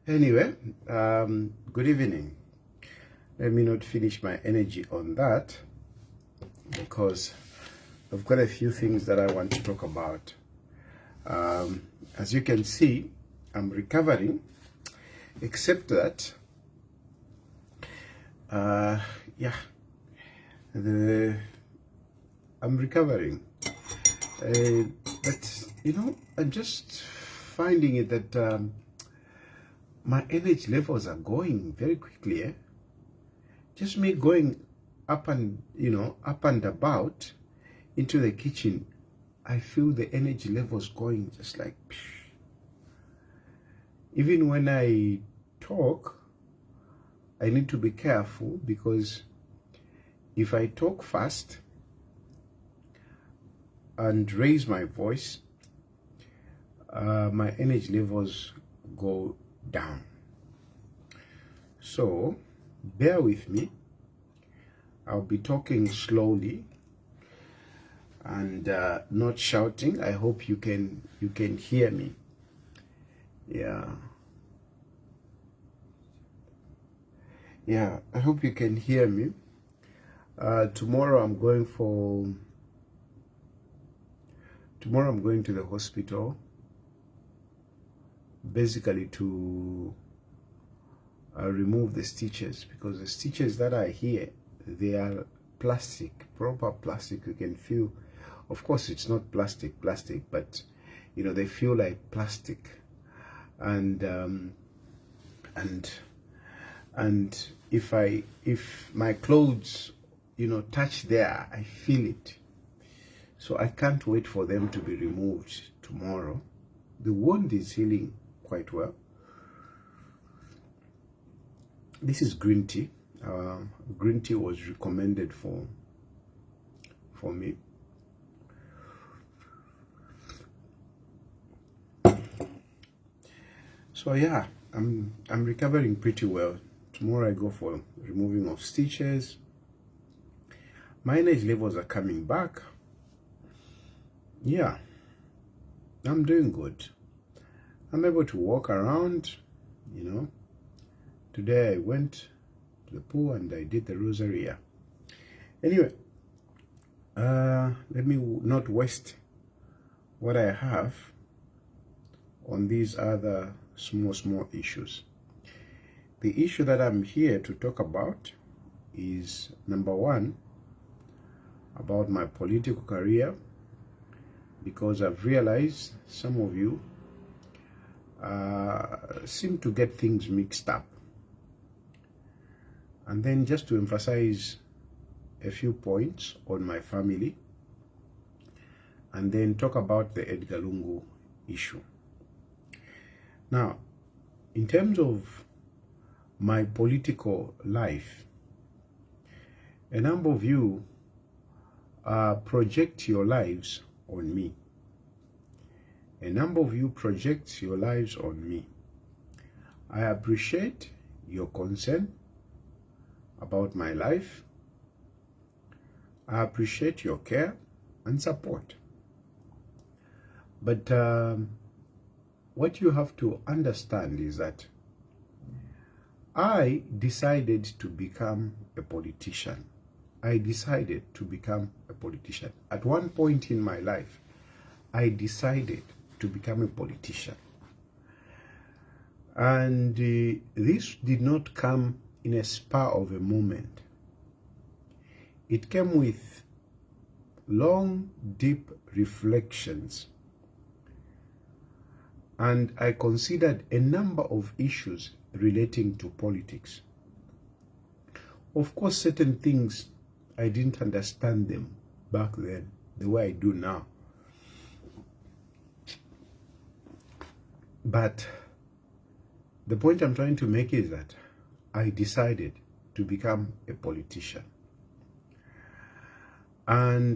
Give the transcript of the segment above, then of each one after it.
Anyway, good evening. Let me not finish my energy on that because I've got a few things that I want to talk about. As you can see, I'm recovering, except that, I'm recovering. But, you know, I'm just finding it that my energy levels are going very quickly. Just me going up and, up and about into the kitchen, I feel the energy levels going just like, psh. Even when I talk, I need to be careful because if I talk fast and raise my voice, my energy levels go down. So bear with me. I'll be talking slowly and not shouting. I hope you can hear me. Yeah, I hope you can hear me. Tomorrow I'm going to the hospital, basically to remove the stitches, because the stitches that are here, they are plastic, proper plastic. You can feel, of course it's not plastic, but you know, they feel like plastic. And if my clothes, you know, touch there, I feel it. So I can't wait for them to be removed tomorrow. The wound is healing quite well. This is green tea. Green tea was recommended for me. So yeah, I'm recovering pretty well. Tomorrow I go for removing of stitches. My energy levels are coming back. Yeah, I'm doing good. I'm able to walk around, you know. Today I went to the pool and I did the rosary. Yeah. Anyway, let me not waste what I have on these other small issues. The issue that I'm here to talk about is, number one, about my political career, because I've realized some of you seem to get things mixed up. And then just to emphasize a few points on my family, and then talk about the Edgar Lungu issue. Now, in terms of my political life, a number of you project your lives on me. A number of you project your lives on me. I appreciate your concern about my life. I appreciate your care and support. But what you have to understand is that I decided to become a politician. I decided to become a politician. At one point in my life, I decided to become a politician. And this did not come in a spur of a moment. It came with long, deep reflections. And I considered a number of issues relating to politics. Of course, certain things, I didn't understand them back then the way I do now. But the point I'm trying to make is that I decided to become a politician. And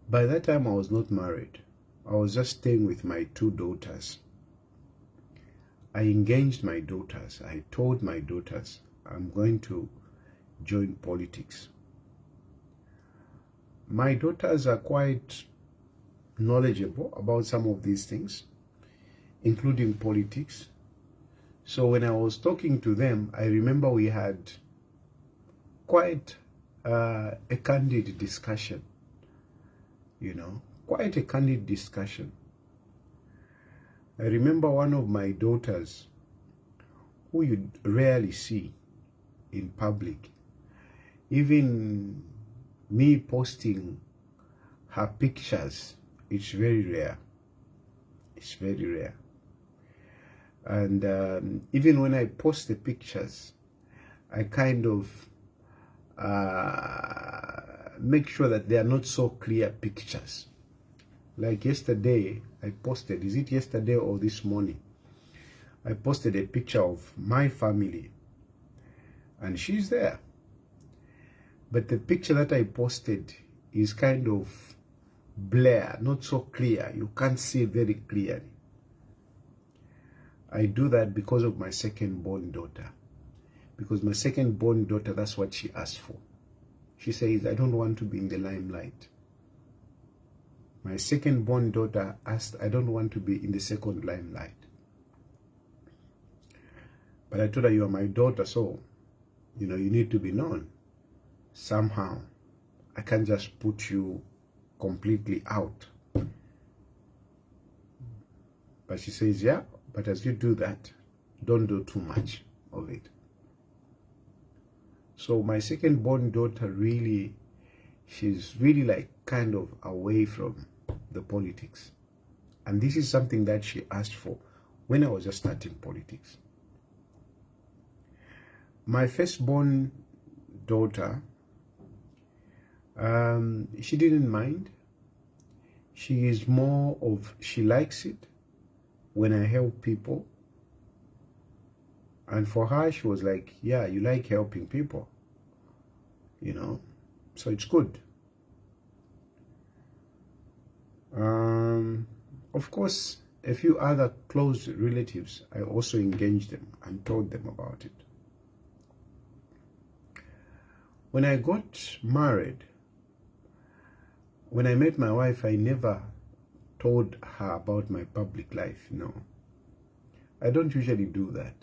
by that time, I was not married. I was just staying with my two daughters. I engaged my daughters. I told my daughters, I'm going to join politics. My daughters are quite knowledgeable about some of these things, including politics. So when I was talking to them, I remember we had quite a candid discussion, you know, quite a candid discussion. I remember one of my daughters, who you rarely see in public, even me posting her pictures, it's very rare. It's very rare. And even when I post the pictures, I kind of make sure that they are not so clear pictures. Like yesterday, I posted, is it yesterday or this morning? I posted a picture of my family, and she's there. But the picture that I posted is kind of blur, not so clear. You can't see very clearly. I do that because of my second-born daughter. Because my second-born daughter, that's what she asked for. She says, I don't want to be in the limelight. My second-born daughter asked, I don't want to be in the second limelight. But I told her, you are my daughter, so, you know, you need to be known. somehow I can't just put you completely out. But she says, yeah, but as you do that, don't do too much of it. So my second born daughter really, she's really like kind of away from the politics. And this is something that she asked for when I was just starting politics. My firstborn daughter, she didn't mind. She is more of, she likes it when I help people. And for her, she was like, yeah, you like helping people, you know, so it's good. Of course, a few other close relatives, I also engaged them and told them about it. When I got married, when I met my wife, I never told her about my public life. No, I don't usually do that.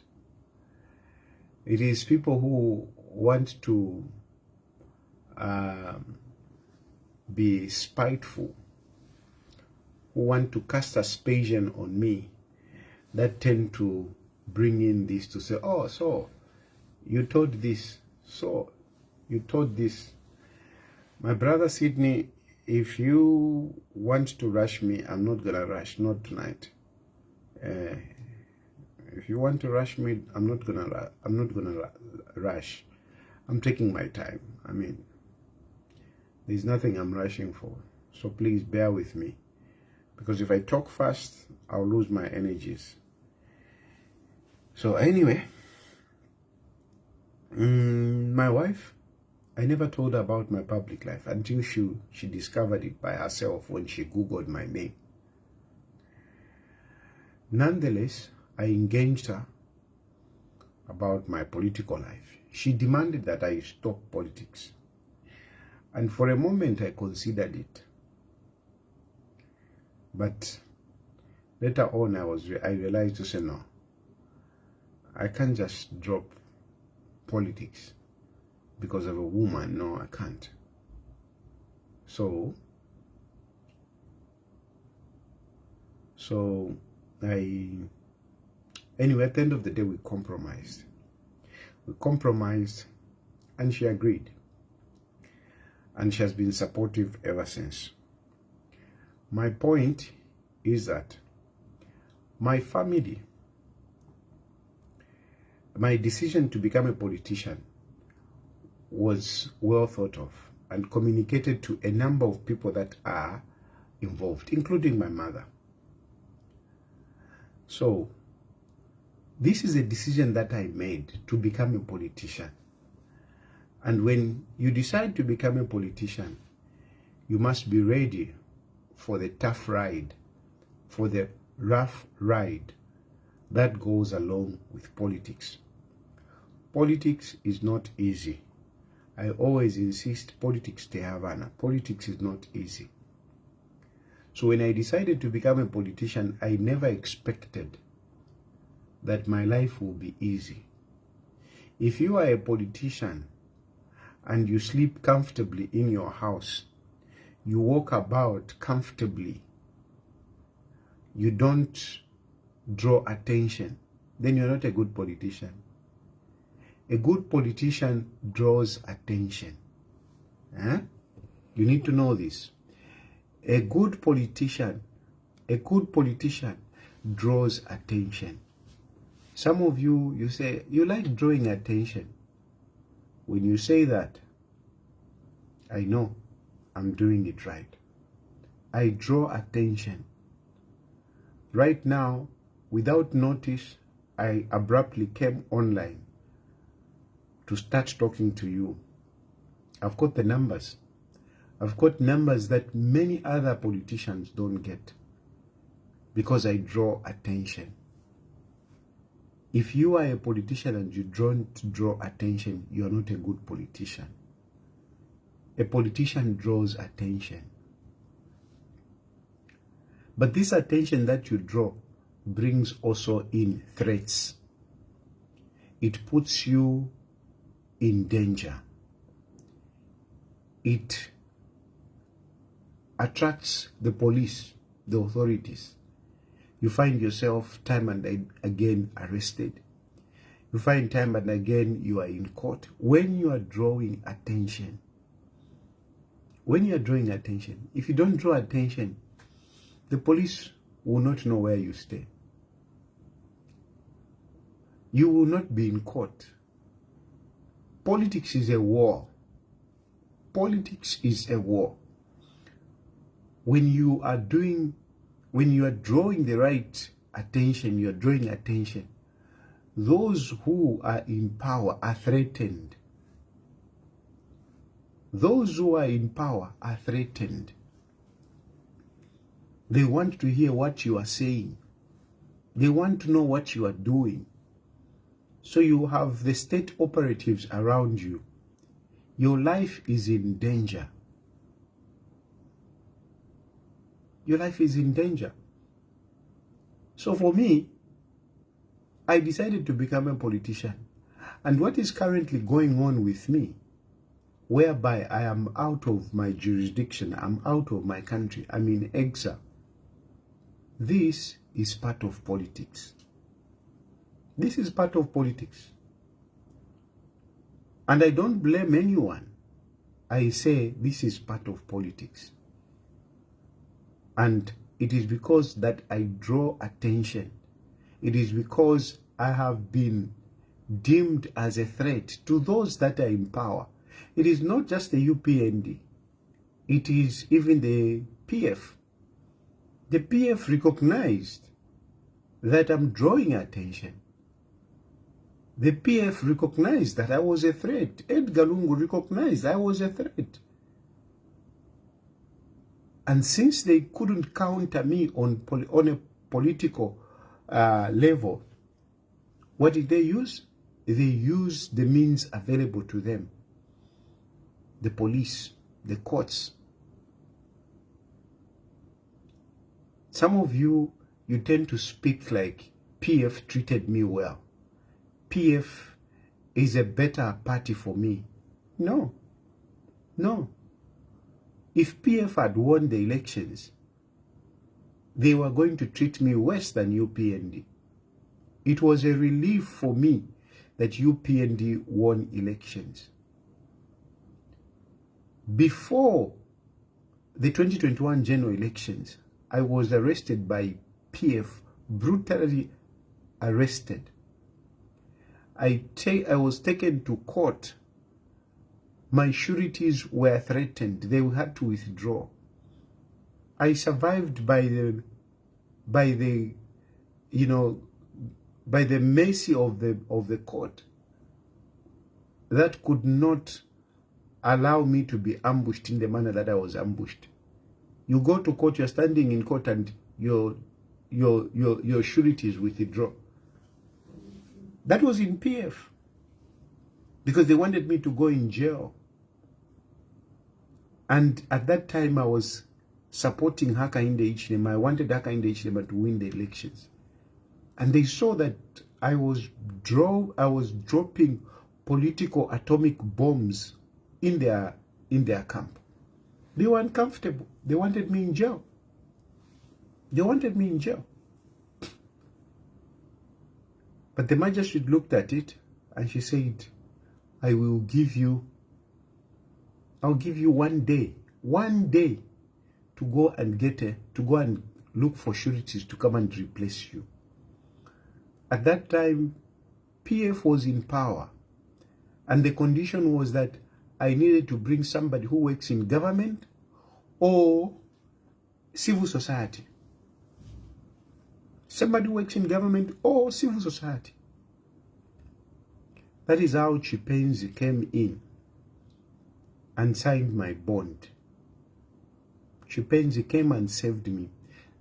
It is people who want to be spiteful, who want to cast aspersion on me, that tend to bring in this to say, oh, so you told this, so you told this. My brother Sydney, if you want to rush me, I'm not gonna rush, not tonight. If you want to rush me, I'm not gonna rush. I'm taking my time. I mean, there's nothing I'm rushing for. So please bear with me, because if I talk fast, I'll lose my energies. So anyway, my wife, I never told her about my public life until she discovered it by herself when she Googled my name. Nonetheless, I engaged her about my political life. She demanded that I stop politics. And for a moment, I considered it. But later on, I realized to say, no, I can't just drop politics because of a woman. No, I can't. So anyway, at the end of the day, we compromised. And she agreed. And she has been supportive ever since. My point is that my family, my decision to become a politician was well thought of and communicated to a number of people that are involved, including my mother. So, this is a decision that I made to become a politician. And when you decide to become a politician, you must be ready for the tough ride, for the rough ride that goes along with politics. Politics is not easy. I always insist, politics te Havana. Politics is not easy. So when I decided to become a politician, I never expected that my life will be easy. If you are a politician and you sleep comfortably in your house, you walk about comfortably, you don't draw attention, then you're not a good politician. A good politician draws attention. You need to know this. A good politician draws attention. Some of you, you say, you like drawing attention. When you say that, I know I'm doing it right. I draw attention. Right now, without notice, I abruptly came online to start talking to you. I've got the numbers. I've got numbers that many other politicians don't get because I draw attention. If you are a politician and you don't draw attention, you are not a good politician. A politician draws attention. But this attention that you draw brings also in threats. It puts you in danger. it attracts the police, the authorities. You find yourself time and again arrested. You find time and again you are in court. When you are drawing attention, if you don't draw attention, the police will not know where you stay. You will not be in court. Politics is a war. Politics is a war. When you are drawing the right attention, you are drawing attention. Those who are in power are threatened. Those who are in power are threatened. They want to hear what you are saying. They want to know what you are doing. So you have the state operatives around you. Your life is in danger. Your life is in danger. So for me, I decided to become a politician. And what is currently going on with me, whereby I am out of my jurisdiction, I'm out of my country, I'm in exile, this is part of politics. This is part of politics. And I don't blame anyone. I say this is part of politics. And it is because that I draw attention. It is because I have been deemed as a threat to those that are in power. It is not just the UPND. It is even the PF. The PF recognized that I'm drawing attention. The PF recognized that I was a threat. Edgar Lungu recognized I was a threat. And since they couldn't counter me on a political level, what did they use? They used the means available to them. The police, the courts. Some of you tend to speak like PF treated me well. PF is a better party for me. No. No. If PF had won the elections, they were going to treat me worse than UPND. It was a relief for me that UPND won elections. Before the 2021 general elections, I was arrested by PF, brutally arrested. I was taken to court. My sureties were threatened. They had to withdraw. I survived by the mercy of the court that could not allow me to be ambushed in the manner that I was ambushed. You go to court, you're standing in court, and your sureties withdraw. That was in PF because they wanted me to go in jail. And at that time, I was supporting Hakainde Hichilema. I wanted Hakainde Hichilema to win the elections. And they saw that I was dropping political atomic bombs in their camp. They were uncomfortable. They wanted me in jail. They wanted me in jail. But the magistrate looked at it and she said, I'll give you 1 day to go and look for sureties to come and replace you. At that time, PF was in power, and the condition was that I needed to bring somebody who works in government or civil society. Somebody who works in government or civil society. That is how Chipenzi came in and signed my bond. Chipenzi came and saved me.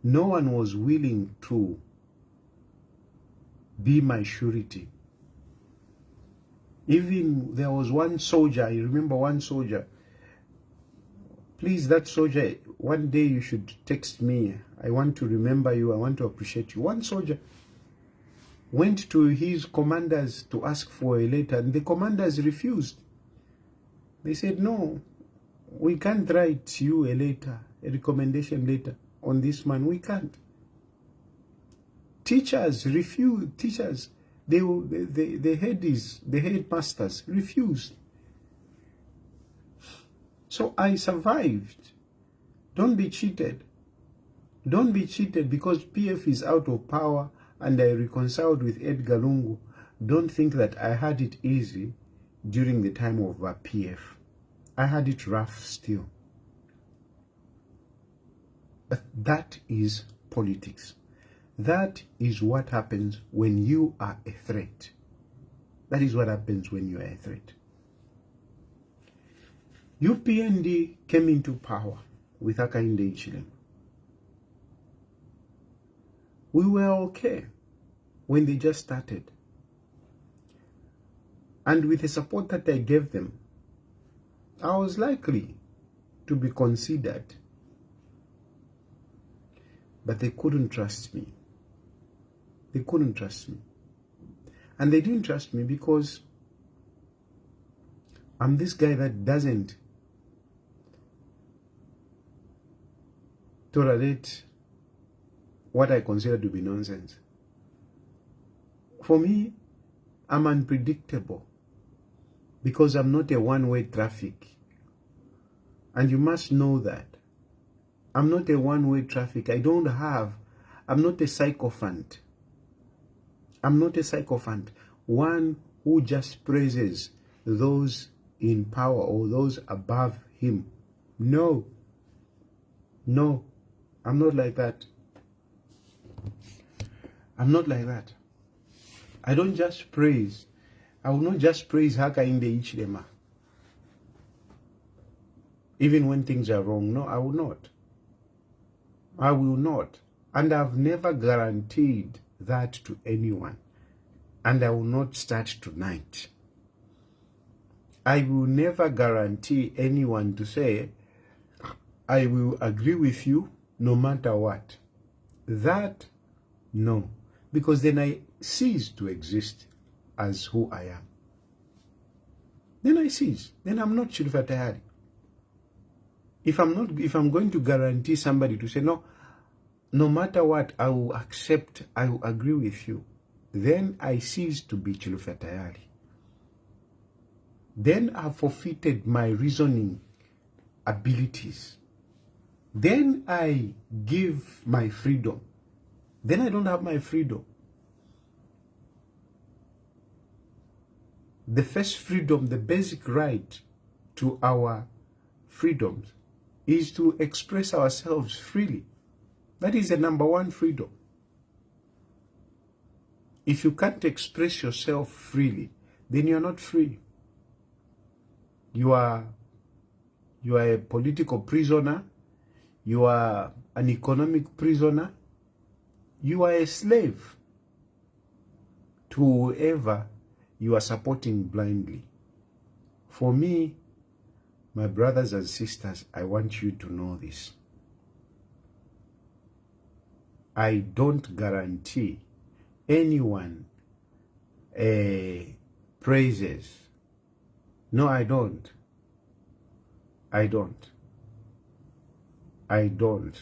No one was willing to be my surety. Even there was one soldier, I remember one soldier. Please, that soldier, one day you should text me. I want to remember you. I want to appreciate you. One soldier went to his commanders to ask for a letter, and the commanders refused. They said, no, We can't write you a letter, a recommendation letter on this man. We can't. Teachers refuse. Teachers, the headmasters refused. So I survived. Don't be cheated. Don't be cheated because PF is out of power and I reconciled with Edgar Lungu. Don't think that I had it easy during the time of PF. I had it rough still. But that is politics. That is what happens when you are a threat. That is what happens when you are a threat. UPND came into power with Hakainde Hichilema. We were okay when they just started. And with the support that I gave them, I was likely to be considered. But they couldn't trust me. They couldn't trust me. And they didn't trust me because I'm this guy that doesn't tolerate what I consider to be nonsense. For me, I'm unpredictable because I'm not a one-way traffic. And you must know that. I'm not a one-way traffic. I'm not a sycophant. I'm not a sycophant. One who just praises those in power or those above him. No. No. I'm not like that. I'm not like that. I don't just praise. I will not just praise Hakainde Hichilema. Even when things are wrong. No, I will not. I will not. And I've never guaranteed that to anyone. And I will not start tonight. I will never guarantee anyone to say, I will agree with you no matter what. That, no. Because then I cease to exist as who I am. Then I cease. Then I'm not Tayali. If I'm going to guarantee somebody to say, no matter what, I will accept, I will agree with you, then I cease to be Tayali. Then I've forfeited my reasoning abilities. Then I give my freedom. Then I don't have my freedom. The first freedom, the basic right to our freedoms is to express ourselves freely. That is the number one freedom. If you can't express yourself freely, then you're not free. You are a political prisoner. You are an economic prisoner. You are a slave to whoever you are supporting blindly. For me, my brothers and sisters, I want you to know this. I don't guarantee anyone praises. No, I don't. I don't. I don't.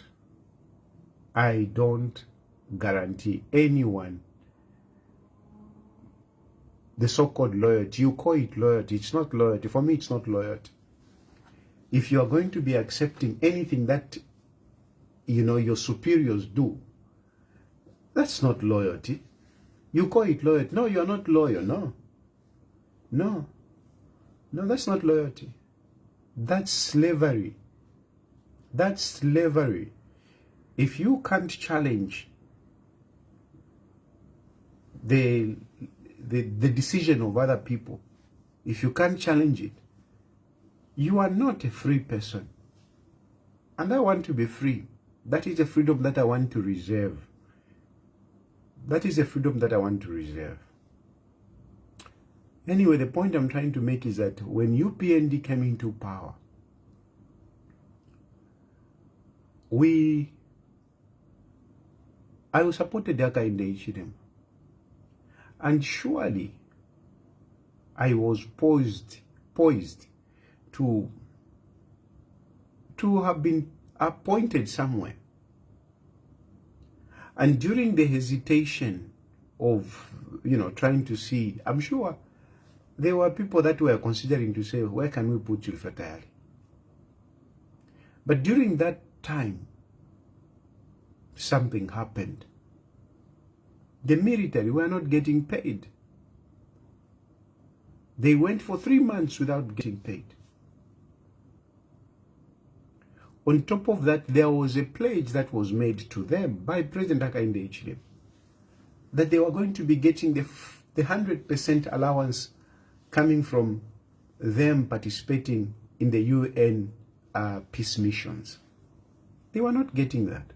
I don't guarantee anyone the so-called loyalty. You call it loyalty. It's not loyalty. For me, it's not loyalty. If you are going to be accepting anything that, your superiors do, that's not loyalty. You call it loyalty. No, you are not loyal. No. No. No, that's not loyalty. That's slavery. That's slavery. If you can't challenge the decision of other people, if you can't challenge it, you are not a free person. And I want to be free. That is a freedom that I want to reserve. That is a freedom that I want to reserve. Anyway, the point I'm trying to make is that when UPND came into power, I supported Hakainde Hichilema. And surely I was poised to to have been appointed somewhere. And during the hesitation of, trying to see, I'm sure there were people that were considering to say, where can we put Tayali? But during that time, something happened. The military were not getting paid. They went for 3 months without getting paid. On top of that, there was a pledge that was made to them by President Hakainde Hichilema that they were going to be getting the 100% allowance coming from them participating in the UN peace missions. They were not getting that.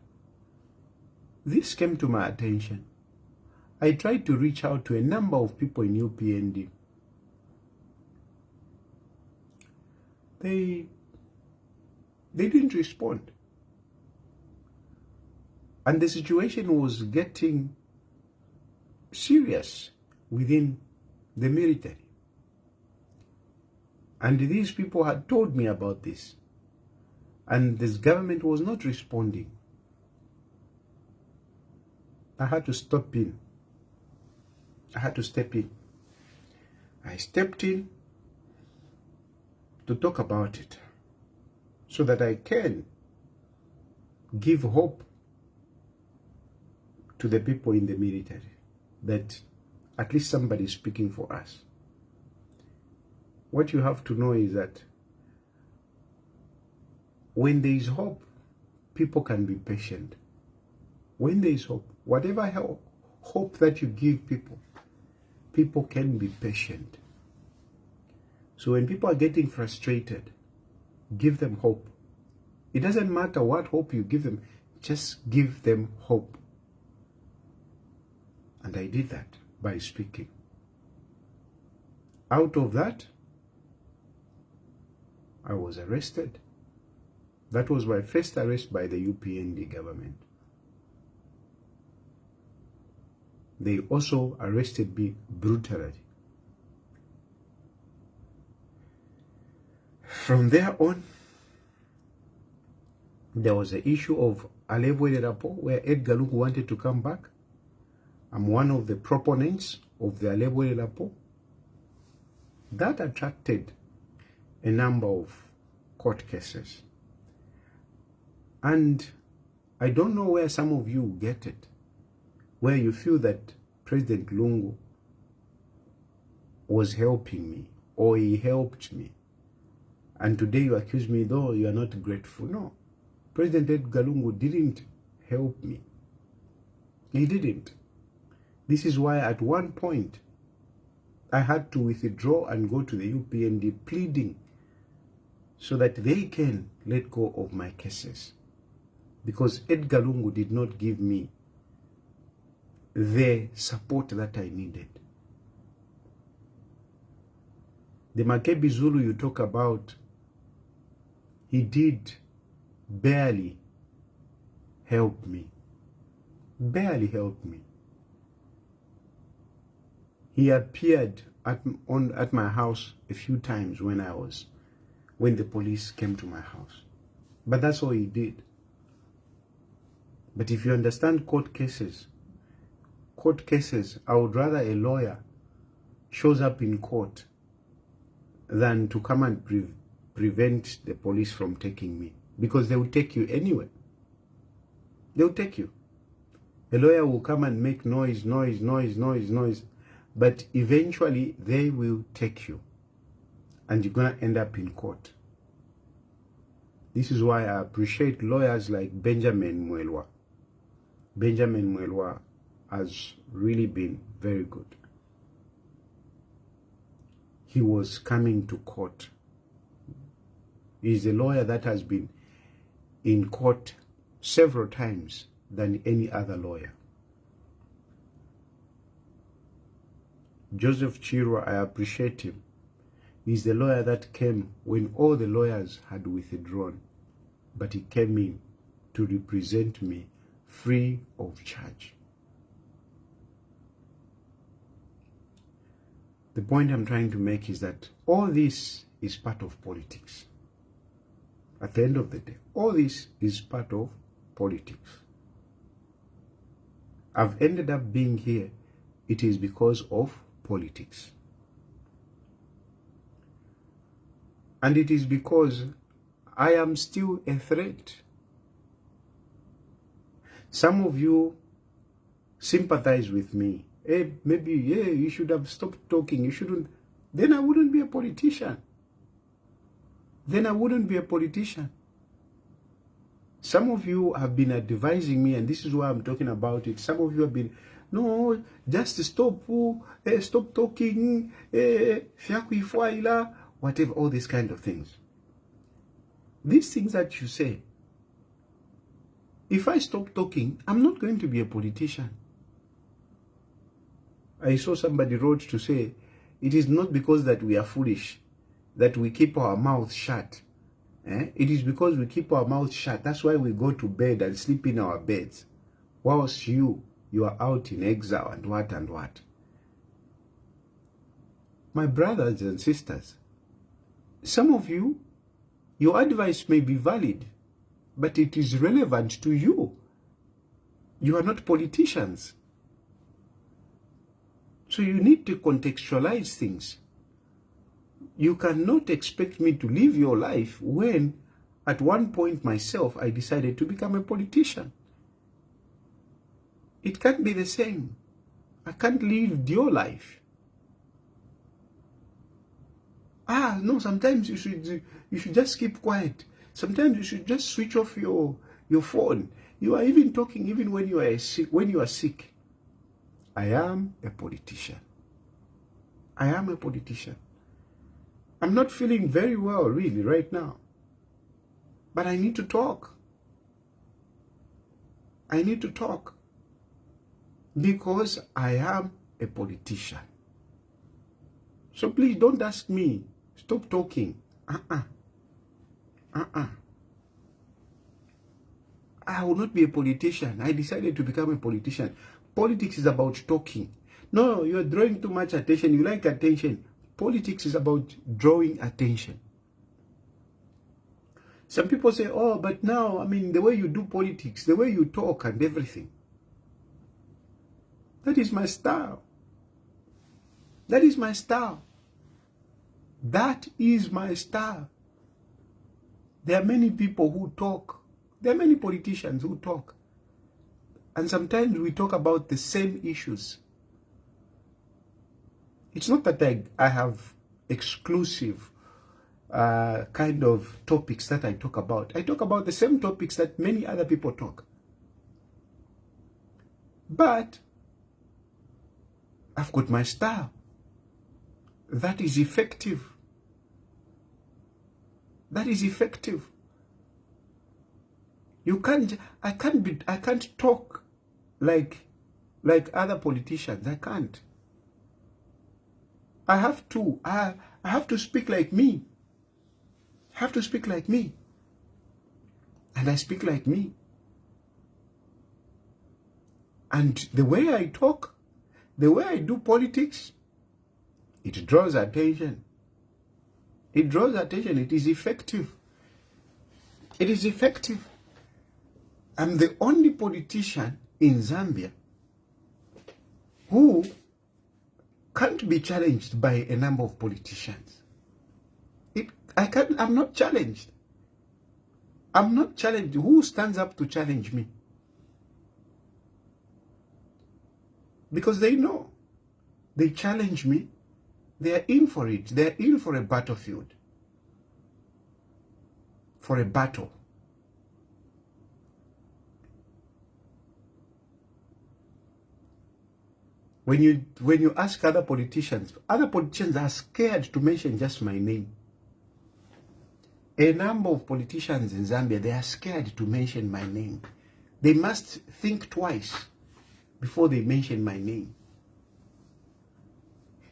This came to my attention. I tried to reach out to a number of people in UPND. They didn't respond. And the situation was getting serious within the military. And these people had told me about this. And this government was not responding. I had to step in. I stepped in to talk about it so that I can give hope to the people in the military that at least somebody is speaking for us. What you have to know is that when there is hope, people can be patient. When there is hope, whatever hope that you give people, people can be patient. So when people are getting frustrated, give them hope. It doesn't matter what hope you give them, just give them hope. And I did that by speaking. Out of that, I was arrested. That was my first arrest by the UPND government. They also arrested me brutally. From there on, there was the issue of Alebwele rapport where Edgar Lungu wanted to come back. I'm one of the proponents of the Alebwele rapport. That attracted a number of court cases. And I don't know where some of you get it, where you feel that President Lungu was helping me or he helped me. And today you accuse me, though you are not grateful. No, President Edgar Lungu didn't help me. He didn't. This is why at one point I had to withdraw and go to the UPND pleading so that they can let go of my cases. Because Edgar Lungu did not give me the support that I needed. The Makebi Zulu you talk about, he did barely help me. Barely helped me. He appeared at my house a few times when the police came to my house. But that's all he did. But if you understand court cases, I would rather a lawyer shows up in court than to come and prevent the police from taking me. Because they will take you anyway. They will take you. A lawyer will come and make noise. But eventually they will take you. And you're going to end up in court. This is why I appreciate lawyers like Benjamin Mwelwa. Benjamin Mwelwa has really been very good. He was coming to court. He's a lawyer that has been in court several times than any other lawyer. Joseph Chirwa, I appreciate him. He's the lawyer that came when all the lawyers had withdrawn, but he came in to represent me free of charge. The point I'm trying to make is that all this is part of politics. At the end of the day, all this is part of politics. I've ended up being here. It is because of politics. And it is because I am still a threat. Some of you sympathize with me. Hey, maybe, yeah, you should have stopped talking. You shouldn't. Then I wouldn't be a politician. Then I wouldn't be a politician. Some of you have been advising me, and this is why I'm talking about it. Some of you have been, no, just stop, stop talking, whatever, all these kind of things. These things that you say, if I stop talking, I'm not going to be a politician. I saw somebody wrote to say, it is not because that we are foolish that we keep our mouths shut. It is because we keep our mouths shut. That's why we go to bed and sleep in our beds. Whilst you are out in exile and what and what. My brothers and sisters, some of you, your advice may be valid, but it is relevant to you. You are not politicians. So you need to contextualize things. You cannot expect me to live your life when, at one point myself, I decided to become a politician. It can't be the same. I can't live your life. No, sometimes you should just keep quiet. Sometimes you should just switch off your phone. You are even talking even when you are sick. I am a politician. I am a politician. I'm not feeling very well really right now. But I need to talk. I need to talk. Because I am a politician. So please don't ask me. Stop talking. I will not be a politician. I decided to become a politician. Politics is about talking. No, you're drawing too much attention. You like attention. Politics is about drawing attention. Some people say, oh, but now, the way you do politics, the way you talk and everything. That is my style. That is my style. That is my style. There are many people who talk. There are many politicians who talk. And sometimes we talk about the same issues. It's not that I have exclusive kind of topics that I talk about. I talk about the same topics that many other people talk. But I've got my style. That is effective. That is effective. I can't talk like other politicians. I can't. I have to speak like me. I have to speak like me. And I speak like me. And the way I talk, the way I do politics, it draws attention. It draws attention. It is effective. It is effective. I'm the only politician in Zambia who can't be challenged by a number of politicians. I'm not challenged. I'm not challenged. Who stands up to challenge me? Because they know. They challenge me. They are in for it. They are in for a battlefield. For a battle. When you ask other politicians are scared to mention just my name. A number of politicians in Zambia, they are scared to mention my name. They must think twice before they mention my name.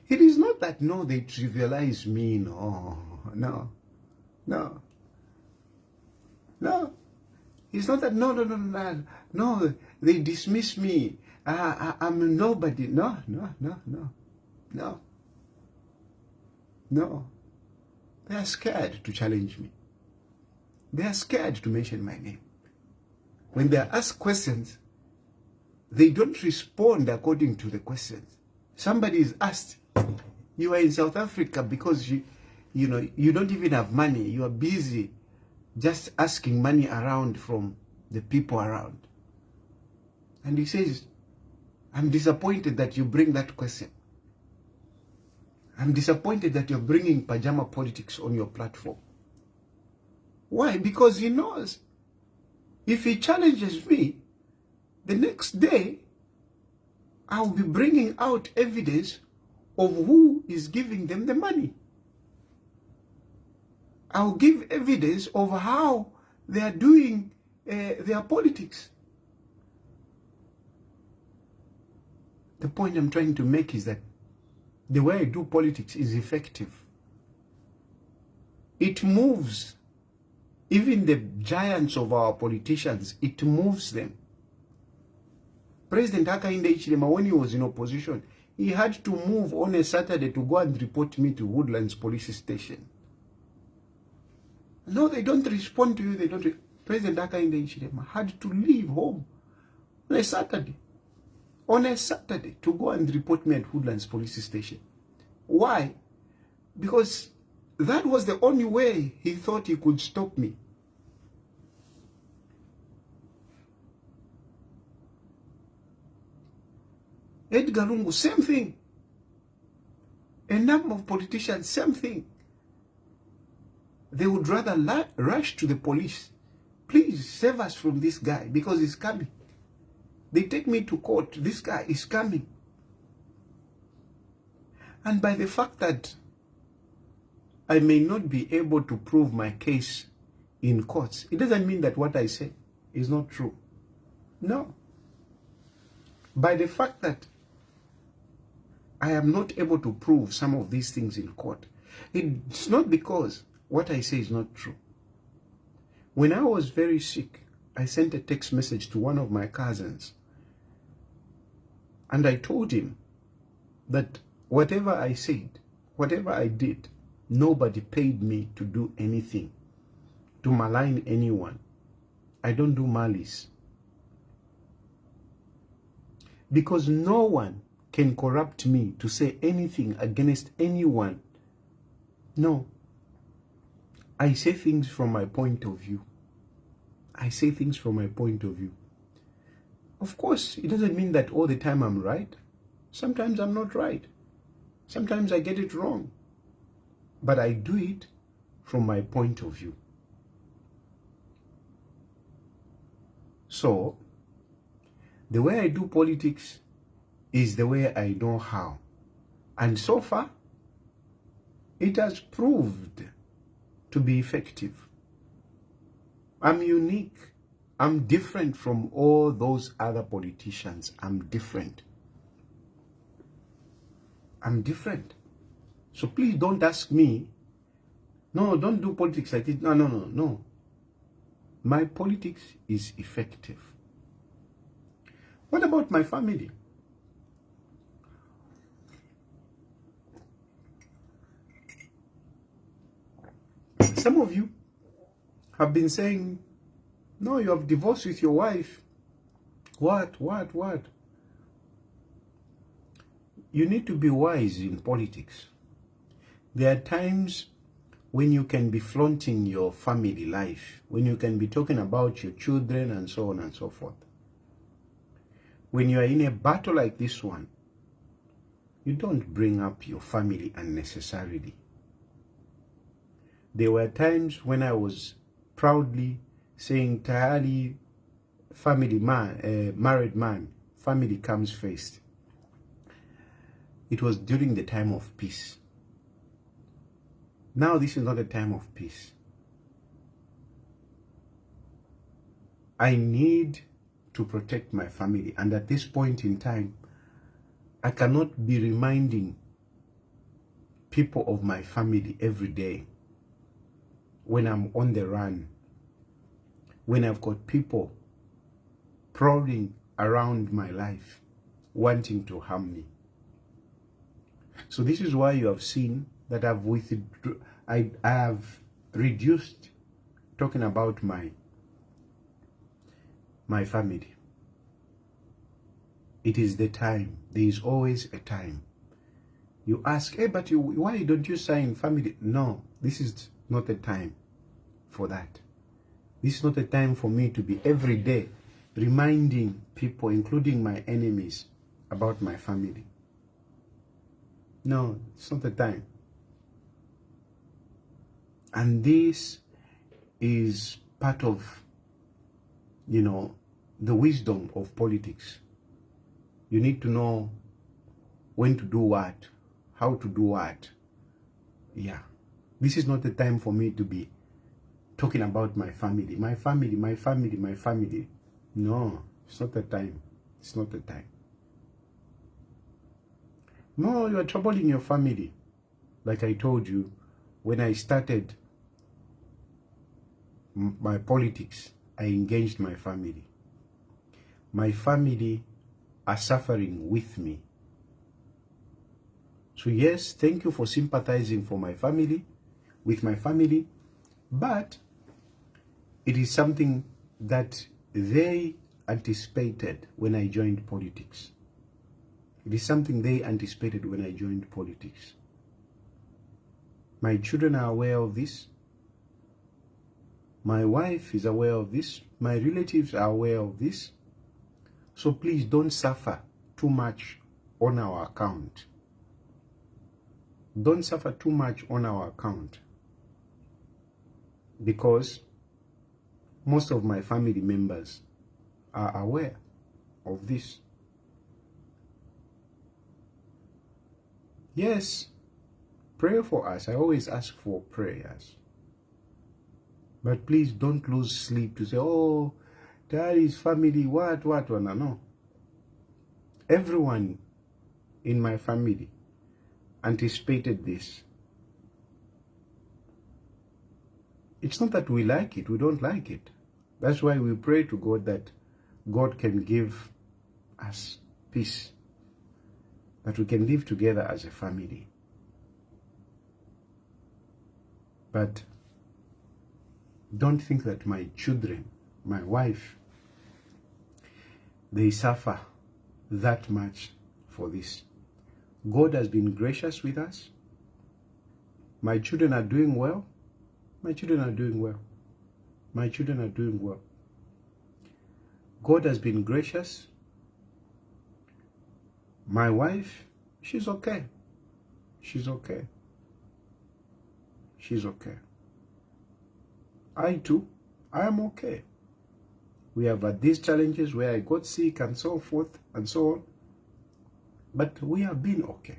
It is not that, no, they trivialize me, no. It's not that, no, they dismiss me. I'm nobody. No. They are scared to challenge me. They are scared to mention my name. When they are asked questions, they don't respond according to the questions. Somebody is asked, you are in South Africa because you don't even have money. You are busy just asking money around from the people around. And he says, I'm disappointed that you bring that question. I'm disappointed that you're bringing pajama politics on your platform. Why? Because he knows if he challenges me, the next day, I'll be bringing out evidence of who is giving them the money. I'll give evidence of how they are doing their politics. The point I'm trying to make is that the way I do politics is effective. It moves. Even the giants of our politicians, it moves them. President Hakainde Hichilema, when he was in opposition, he had to move on a Saturday to go and report me to Woodlands Police Station. No, they don't respond to you. They don't. President Hakainde Hichilema had to leave home on a Saturday. On a Saturday to go and report me at Woodlands Police Station. Why? Because that was the only way he thought he could stop me. Edgar Lungu, same thing. A number of politicians, same thing. They would rather rush to the police. Please save us from this guy because he's coming. They take me to court. This guy is coming. And by the fact that I may not be able to prove my case in courts, it doesn't mean that what I say is not true. No. By the fact that I am not able to prove some of these things in court, it's not because what I say is not true. When I was very sick, I sent a text message to one of my cousins. And I told him that whatever I said, whatever I did, nobody paid me to do anything, to malign anyone. I don't do malice. Because no one can corrupt me to say anything against anyone. No. I say things from my point of view. I say things from my point of view. Of course, it doesn't mean that all the time I'm right. Sometimes I'm not right. Sometimes I get it wrong. But I do it from my point of view. So, the way I do politics is the way I know how. And so far, it has proved to be effective. I'm unique. I'm different from all those other politicians. I'm different. I'm different. So please don't ask me, no, don't do politics like this. No. My politics is effective. What about my family? Some of you have been saying, no, you have divorced with your wife. What? You need to be wise in politics. There are times when you can be flaunting your family life, when you can be talking about your children and so on and so forth. When you are in a battle like this one, you don't bring up your family unnecessarily. There were times when I was proudly saying, Tayali, family man, married man, family comes first. It was during the time of peace. Now this is not a time of peace. I need to protect my family, and at this point in time, I cannot be reminding people of my family every day when I'm on the run, when I've got people prowling around my life, wanting to harm me. So this is why you have seen that I have reduced talking about my family. It is the time. There is always a time. You ask, hey, but why don't you sign family? No, this is not a time for that. This is not a time for me to be every day reminding people, including my enemies, about my family. No, it's not the time. And this is part of, the wisdom of politics. You need to know when to do what, how to do what. Yeah. This is not the time for me to be talking about my family. My family, my family, my family. No, it's not the time. It's not the time. No, you are troubling your family. Like I told you, when I started my politics, I engaged my family. My family are suffering with me. So yes, thank you for sympathizing for my family, with my family, but it is something that they anticipated when I joined politics. It is something they anticipated when I joined politics. My children are aware of this. My wife is aware of this. My relatives are aware of this. So please don't suffer too much on our account. Don't suffer too much on our account. Because most of my family members are aware of this. Yes, pray for us. I always ask for prayers. But please don't lose sleep to say, oh, Tayali's family, what, no. Everyone in my family anticipated this. It's not that we like it, we don't like it. That's why we pray to God that God can give us peace, that we can live together as a family. But don't think that my children, my wife, they suffer that much for this. God has been gracious with us. My children are doing well. My children are doing well. My children are doing well. God has been gracious. My wife, she's okay. She's okay. She's okay. I too, I am okay. We have had these challenges where I got sick and so forth and so on. But we have been okay.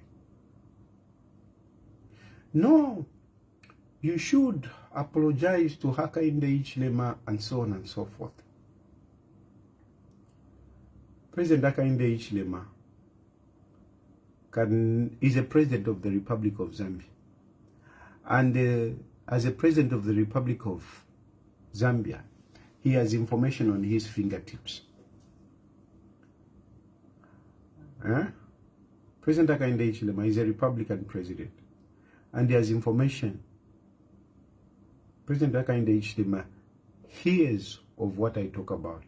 No, you should apologize to Hakainde Hichilema and so on and so forth. President Hakainde Hichilema is a president of the Republic of Zambia. And as a president of the Republic of Zambia, he has information on his fingertips. President Hakainde Hichilema is a Republican president, and he has information. President Hakainde Hichilema hears of what I talk about.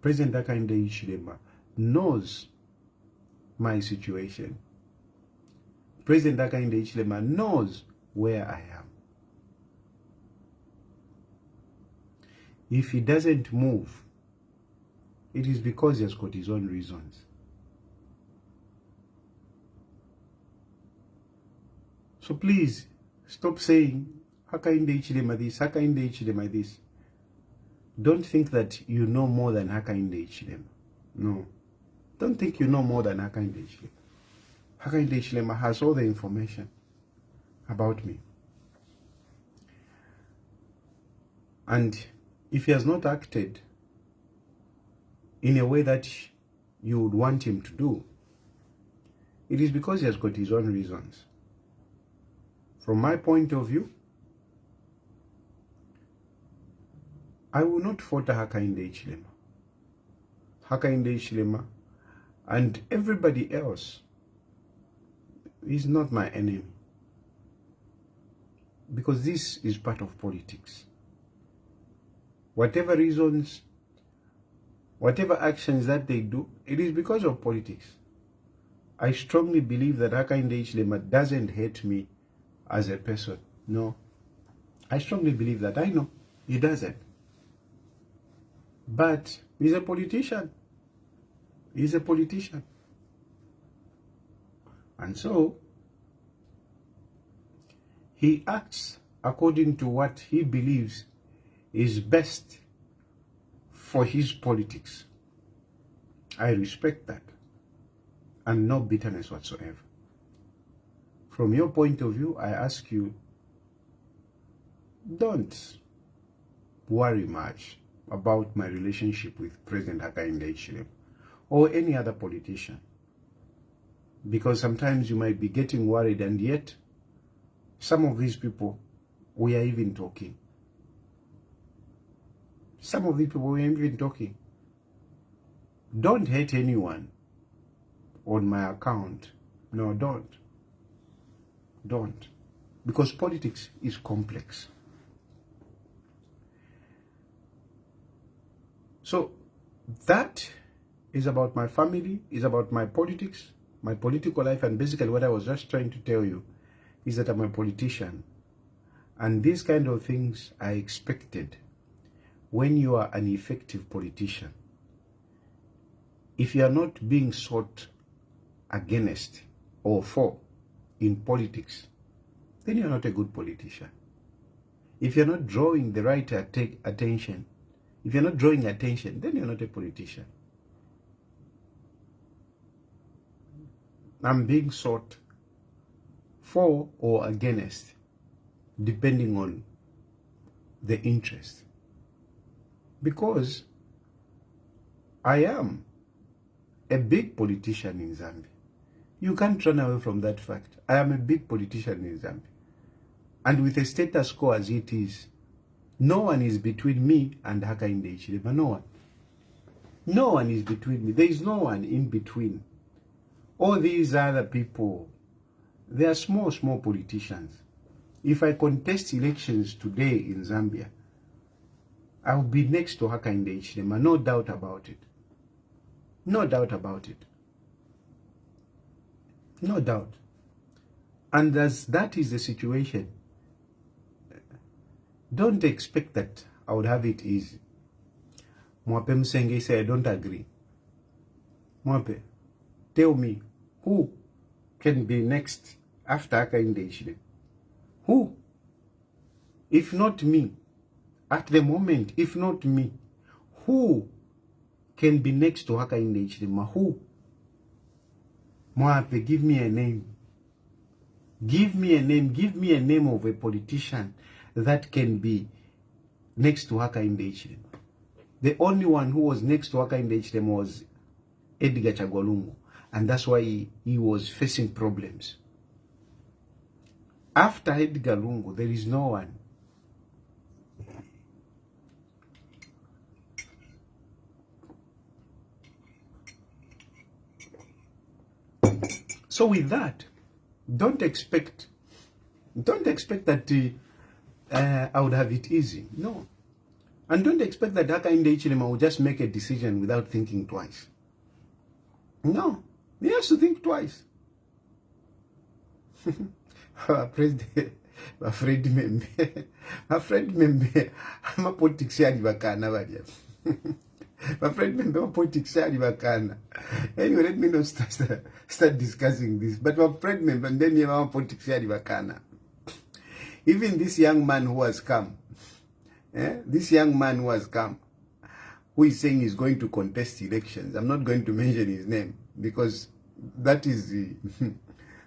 President Hakainde Hichilema knows my situation. President Hakainde Hichilema knows where I am. If he doesn't move, it is because he has got his own reasons. So please, stop saying, Hakainde Hichilema this, Hakainde Hichilema this. Don't think that you know more than Hakainde Hichilema. No. Don't think you know more than Hakainde Hichilema. Hakainde Hichilema has all the information about me. And if he has not acted in a way that you would want him to do, it is because he has got his own reasons. From my point of view, I will not falter Hakainde Hichilema. Hakainde Hichilema and everybody else is not my enemy. because this is part of politics. Whatever reasons, whatever actions that they do, it is because of politics. I strongly believe that Hakainde Hichilema doesn't hate me as a person. No. I strongly believe that. I know he doesn't. But he's a politician. He's a politician. And so, he acts according to what he believes is best for his politics. I respect that. And no bitterness whatsoever. From your point of view, I ask you, don't worry much about my relationship with President Hakainde Hichilema or any other politician. Because sometimes you might be getting worried, and yet some of these people, we are even talking. Some of these people, we are even talking. Don't hate anyone on my account. No, don't. Don't. Because politics is complex. So that is about my family, is about my politics, my political life, and basically what I was just trying to tell you is that I'm a politician. And these kind of things are expected when you are an effective politician. If you are not being sought against or for in politics, then you're not a good politician. If you're not drawing the right attention, if you're not drawing attention, then you're not a politician. I'm being sought for or against, depending on the interest. Because I am a big politician in Zambia. You can't run away from that fact. I am a big politician in Zambia. And with a status quo as it is, no one is between me and Hakainde Hichilema. No one. No one is between me. There is no one in between. All these other people, they are small politicians. If I contest elections today in Zambia, I will be next to Hakainde Hichilema. No doubt about it. No doubt about it. No doubt. And as that is the situation, don't expect that I would have it easy. Mwape Msenge say I don't agree. Mwape, tell me who can be next after Hakainde Hichilema? Who? If not me, at the moment, if not me, who can be next to Hakainde Hichilema? Who? Mwape, give me a name. Give me a name. Give me a name of a politician that can be next to Hakainde Hichilema. The only one who was next to Hakainde Hichilema was Edgar Lungu, and that's why he was facing problems. After Edgar Lungu, there is no one. So with that, don't expect that I would have it easy. No. And don't expect that Hakainde Hichilema will just make a decision without thinking twice. No. He has to think twice. President, my friend member, I'm a politics bakana. My friend member, politics bakana. Anyway, let me not start discussing this. But my friend member, and then you have politics bakana. Even this young man who has come, who is saying he's going to contest elections. I'm not going to mention his name because that is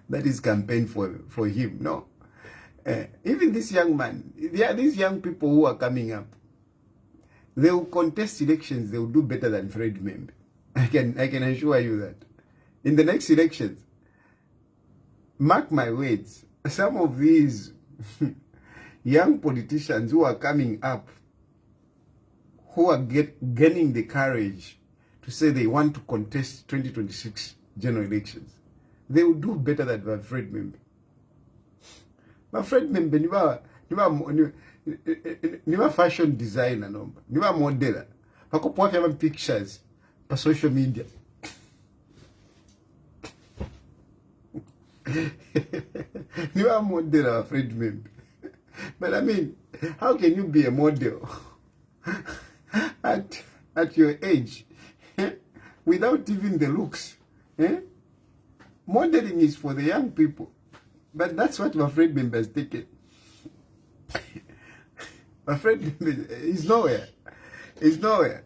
that is campaign for him. No, even this young man, there are these young people who are coming up. They will contest elections. They will do better than Fred Membe. I can assure you that. In the next elections, mark my words, some of these young politicians who are coming up, who are gaining the courage to say they want to contest 2026 general elections, they will do better than Fred Membe. But Fred Membe, niba fashion designer nomba niba modela pakupoa vya pictures pa social media. Niba modela friend member. But I mean, how can you be a model at your age without even the looks? Modeling is for the young people, but that's what my friend member has taken. My friend member is nowhere. He's nowhere.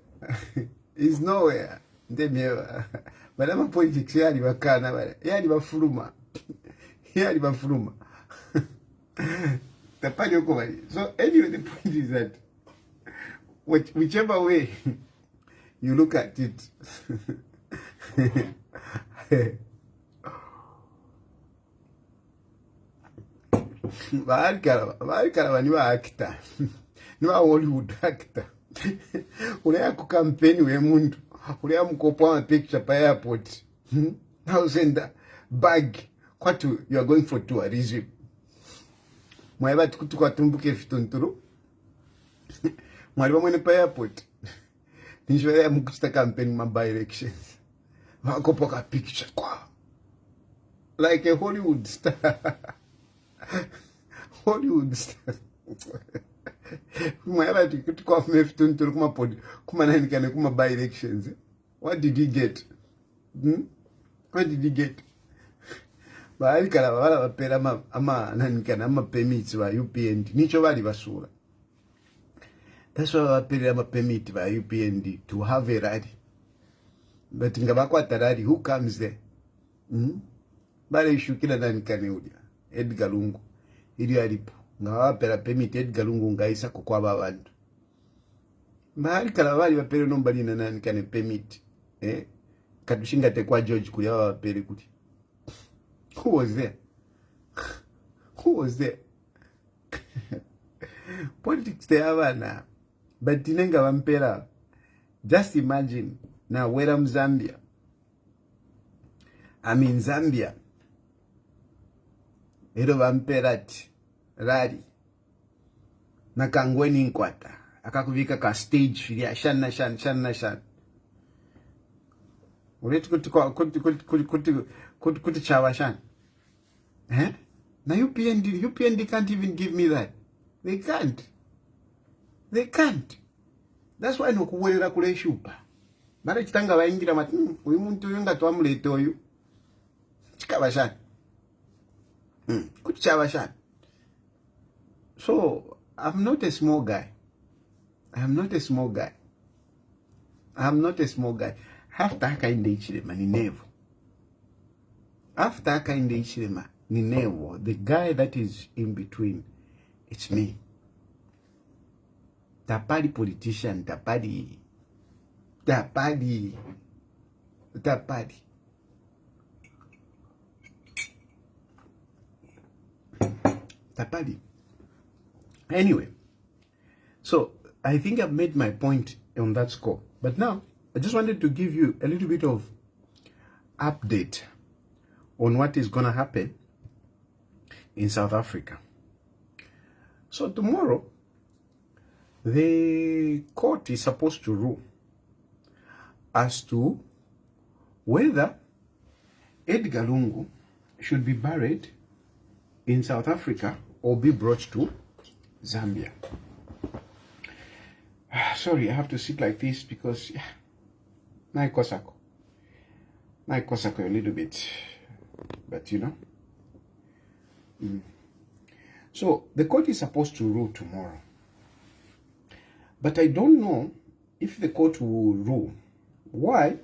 He's nowhere. But I'm a politics. Yali bakana. Yali bafuruma. Yali bafuruma. So anyway, the point is that whichever way you look at it, Balikala niba actor, niba Hollywood actor. Ulea kukampeni we mundu, ulea mkopo picture pa airport. Now send bag. What you are going for tourism? Mwaiba tukutuka tumbuke fitunturu. Mwaliba mwene pa airport. Nishwele mkuchita campaign mamba elections. Wakopoka picture kwa. Like a Hollywood star. Hollywood star. Mwaiba tukutuka fitunturu kuma podi. Kuma nani kane kuma by elections. What did he get? What did he get? Balikala bala bapera ama nanikana ama permits ba UPND nicho bali basura. That's why bapera ama permit ba UPND to have a rally. But ngabakwata rally, who comes there? Bale ishukira nanikane udia Edgar Lungu ili alipo ngabapera permit Edgar Lungu ngaisa kwa babantu. Balikala bali bapera nombali na nanikane permit kadushinga tekwa George kuli bapere kuti. Who was there? Who was there? Politics they have now. But tinenga vampera. Just imagine now where I'm Zambia. I'm in Zambia. Ero vamperati. Rari. Nakangweni nkwata. Akakuvika ka stage filia. Shan. Uleti kuti chawashan. Now UPND can't even give me that. They can't. That's why no kuwelera kule shupa. Mara chitanga baingira mati uyu muntu yunga twamulete oyu. Chikabashan. Kuti chawashan. So I'm not a small guy. After akainde ichirema ni nevo. The guy that is in between, it's me. Tapadi politician, tapadi. Anyway, so I think I've made my point on that score. But now, I just wanted to give you a little bit of update on what is going to happen in South Africa. So tomorrow, the court is supposed to rule as to whether Edgar Lungu should be buried in South Africa or be brought to Zambia. Sorry, I have to sit like this because naikosako a little bit, but you know. So the court is supposed to rule tomorrow, but I don't know if the court will rule. Why?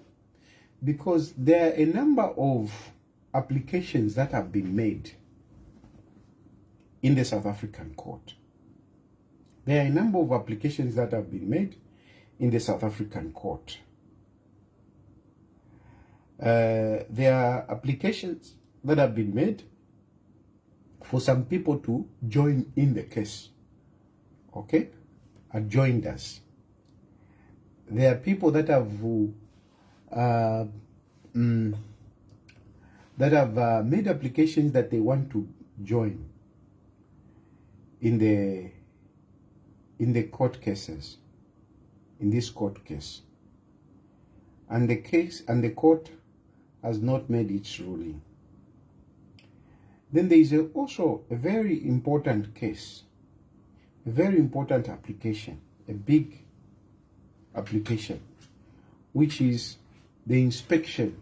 Because there are a number of applications that have been made in the South African court. There are a number of applications that have been made in the South African court. There are applications that have been made for some people to join in the case. Okay? Have joined us. There are people that have made applications that they want to join. in the court cases, in this court case. And the court has not made its ruling. Then there is also a very important case, a very important application, a big application, which is the inspection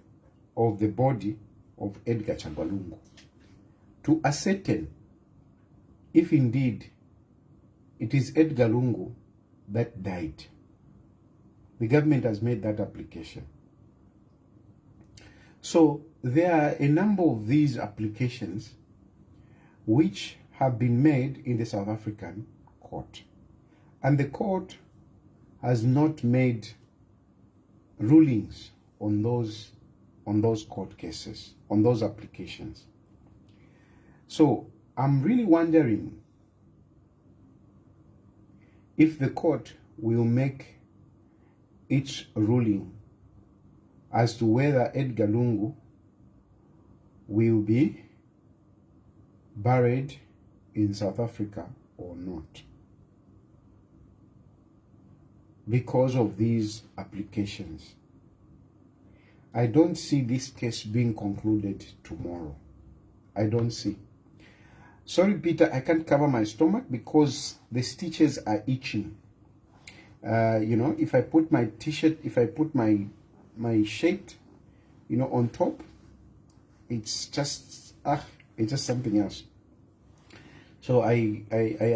of the body of Edgar Lungu to ascertain if indeed it is Edgar Lungu that died. The government has made that application. So there are a number of these applications which have been made in the South African court. And the court has not made rulings on those court cases, on those applications. So I'm really wondering if the court will make its ruling as to whether Edgar Lungu will be buried in South Africa or not, because of these applications. I don't see this case being concluded tomorrow. I don't see. Sorry, Peter, I can't cover my stomach because the stitches are itching. If I put my t-shirt, if I put my shirt, on top, it's just something else. So I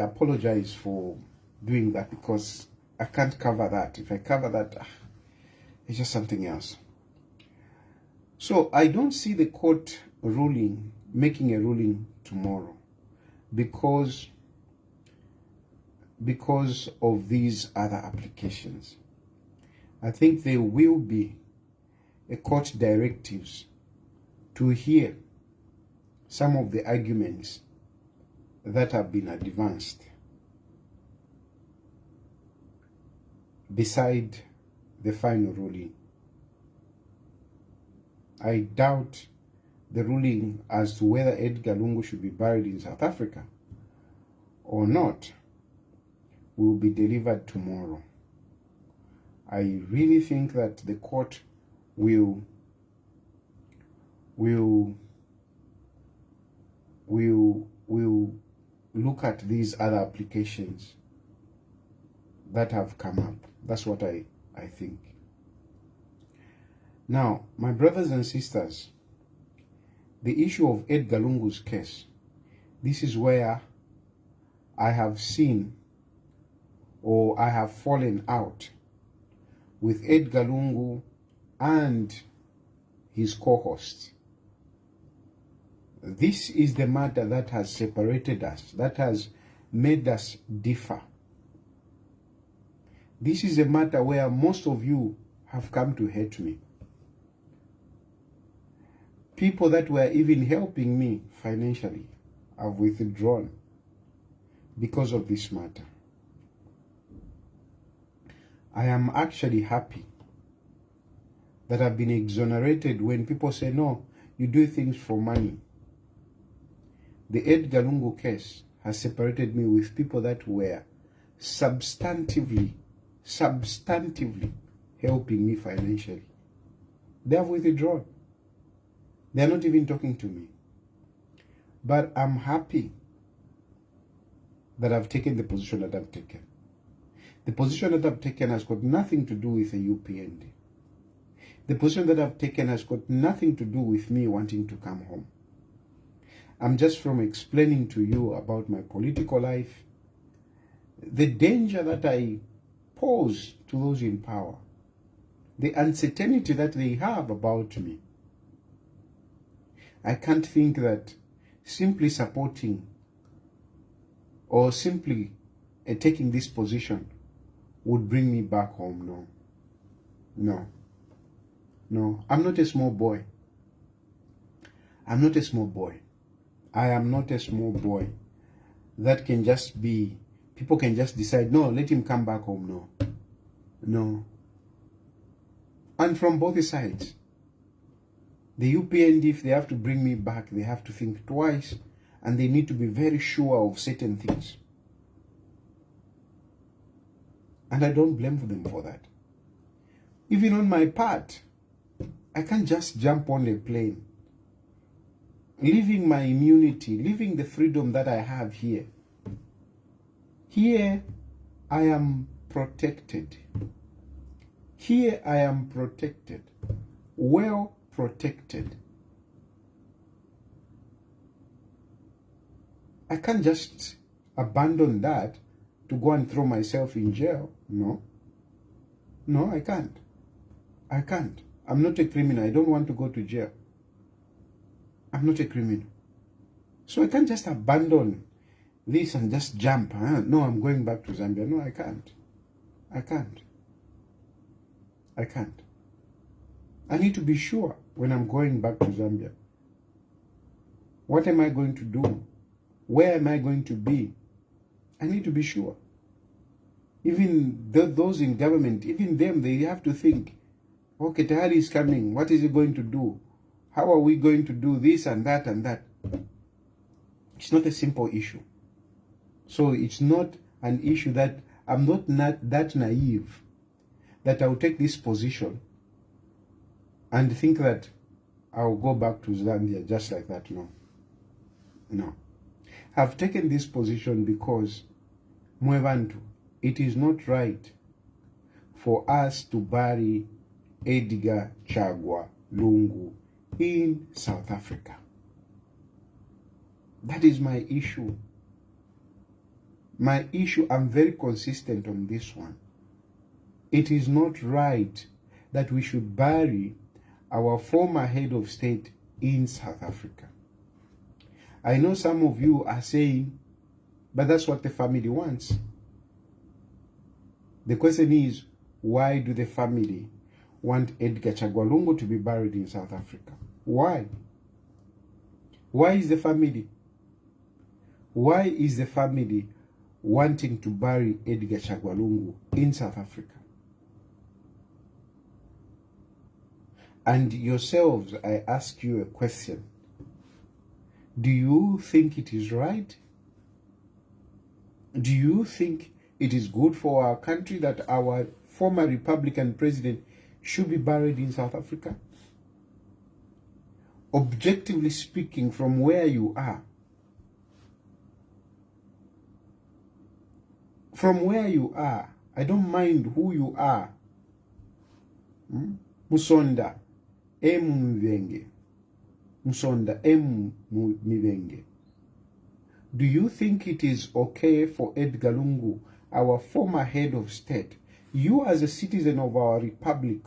apologize for doing that because I can't cover that. If I cover that, it's just something else. So I don't see the court making a ruling tomorrow because of these other applications. I think there will be a court directives to hear some of the arguments that have been advanced beside the final ruling. I doubt the ruling as to whether Edgar Lungu should be buried in South Africa or not will be delivered tomorrow. I really think that the court will look at these other applications that have come up. That's what I think. Now, my brothers and sisters, the issue of Edgar Lungu's case, this is where I have seen, or I have fallen out with Edgar Lungu and his co-hosts. This is the matter that has separated us, that has made us differ. This is a matter where most of you have come to hate me. People that were even helping me financially have withdrawn because of this matter. I am actually happy that I've been exonerated when people say, no, you do things for money. The Edgar Lungu case has separated me with people that were substantively helping me financially. They have withdrawn. They are not even talking to me. But I'm happy that I've taken the position that I've taken. The position that I've taken has got nothing to do with a UPND. The position that I've taken has got nothing to do with me wanting to come home. I'm just from explaining to you about my political life, the danger that I pose to those in power, the uncertainty that they have about me. I can't think that simply supporting or simply taking this position would bring me back home. No, I'm not a small boy. I'm not a small boy. I am not a small boy that can just be, people can just decide, no, let him come back home. No. And from both sides, the UPND, if they have to bring me back, they have to think twice, and they need to be very sure of certain things. And I don't blame them for that. Even on my part, I can't just jump on a plane, leaving my immunity, leaving the freedom that I have here. Here, I am protected. Here, I am protected. Well protected. I can't just abandon that to go and throw myself in jail. No. No, I can't. I can't. I'm not a criminal. I don't want to go to jail. I'm not a criminal. So I can't just abandon this and just jump. No, I'm going back to Zambia. No, I can't. I can't. I can't. I need to be sure when I'm going back to Zambia. What am I going to do? Where am I going to be? I need to be sure. Even those in government, even them, they have to think, okay, Tayali is coming. What is he going to do? How are we going to do this and that and that? It's not a simple issue. So it's not an issue that I'm not that naive that I'll take this position and think that I'll go back to Zambia just like that. No. No. I've taken this position because, Mwebantu, it is not right for us to bury Edgar Lungu in South Africa. That is my issue. My issue, I'm very consistent on this one. It is not right that we should bury our former head of state in South Africa. I know some of you are saying, but that's what the family wants. The question is, why do the family want Edgar Lungu to be buried in South Africa? Why? Why is the family wanting to bury Edgar Lungu in South Africa? And yourselves, I ask you a question. Do you think it is right? Do you think it is good for our country that our former Republican president should be buried in South Africa? Objectively speaking, from where you are, I don't mind who you are. Musonda, Mivenge. Musonda, Mivenge. Do you think it is okay for Edgar Lungu, our former head of state, you as a citizen of our republic,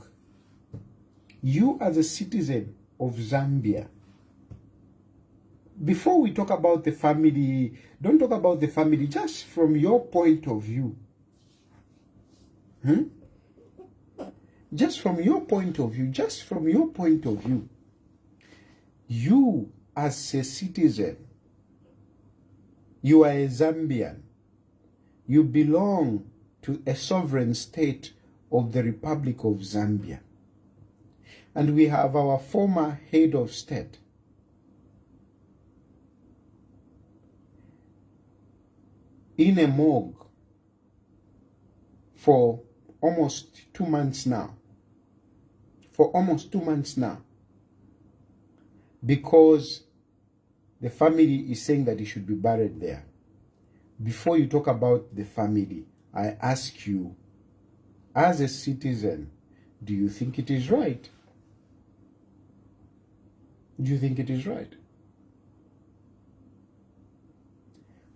you as a citizen of Zambia, before we talk about the family, don't talk about the family, just from your point of view. Just from your point of view, you as a citizen, you are a Zambian, you belong to a sovereign state of the Republic of Zambia. And we have our former head of state in a morgue for almost 2 months now. Because the family is saying that he should be buried there. Before you talk about the family, I ask you, as a citizen, do you think it is right? Do you think it is right?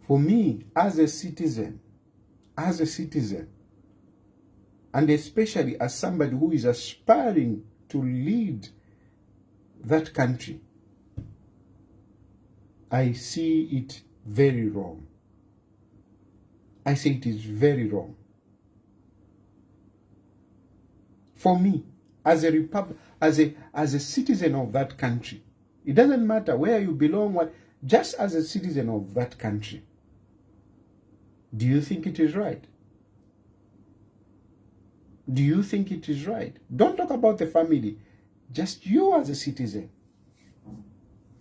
For me, as a citizen, and especially as somebody who is aspiring to lead that country, I see it very wrong. I say it is very wrong. For me, as a citizen of that country, it doesn't matter where you belong, just as a citizen of that country, do you think it is right? Do you think it is right? Don't talk about the family. Just you as a citizen.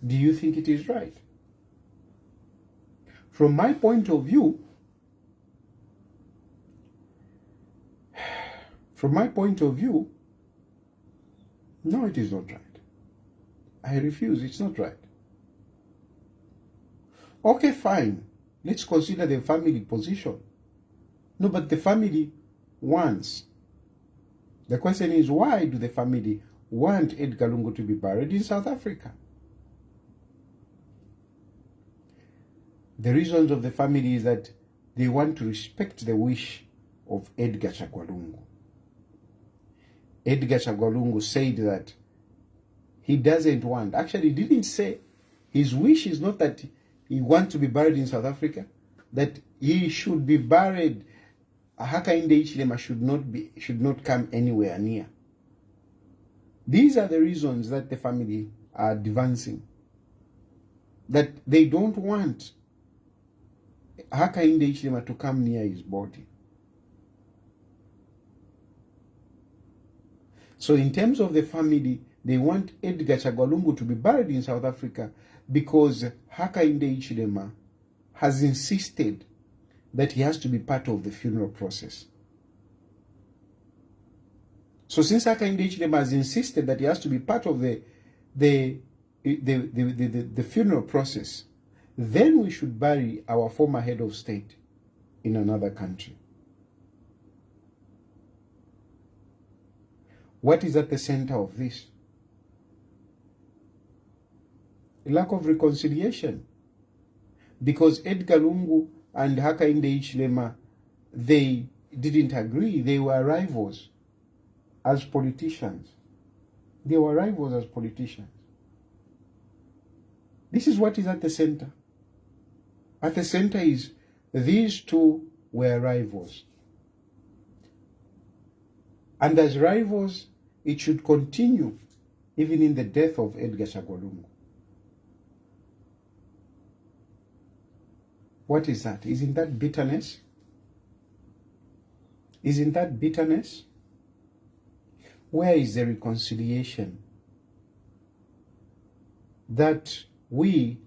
Do you think it is right? From my point of view, From my point of view, no, it is not right. I refuse, it's not right. Okay, fine. Let's consider the family position. No, but the family wants. The question is, why do the family want Edgar Lungu to be buried in South Africa? The reasons of the family is that they want to respect the wish of Edgar Lungu. Edgar Lungu said that he doesn't want, actually he didn't say, his wish is not that he wants to be buried in South Africa, that he should be buried, Hakainde Hichilema should not come anywhere near. These are the reasons that the family are advancing. That they don't want Hakainde Hichilema to come near his body. So in terms of the family, they want Edgar Lungu to be buried in South Africa because Hakainde Hichilema has insisted that he has to be part of the funeral process. So since Hakainde Hichilema has insisted that he has to be part of the funeral process, then we should bury our former head of state in another country. What is at the center of this? A lack of reconciliation. Because Edgar Lungu and Hakainde Hichilema, they didn't agree. They were rivals as politicians. They were rivals as politicians. This is what is at the center. At the center is these two were rivals. And as rivals, it should continue even in the death of Edgar Lungu. What is that? Isn't that bitterness? Isn't that bitterness? Where is the reconciliation that we,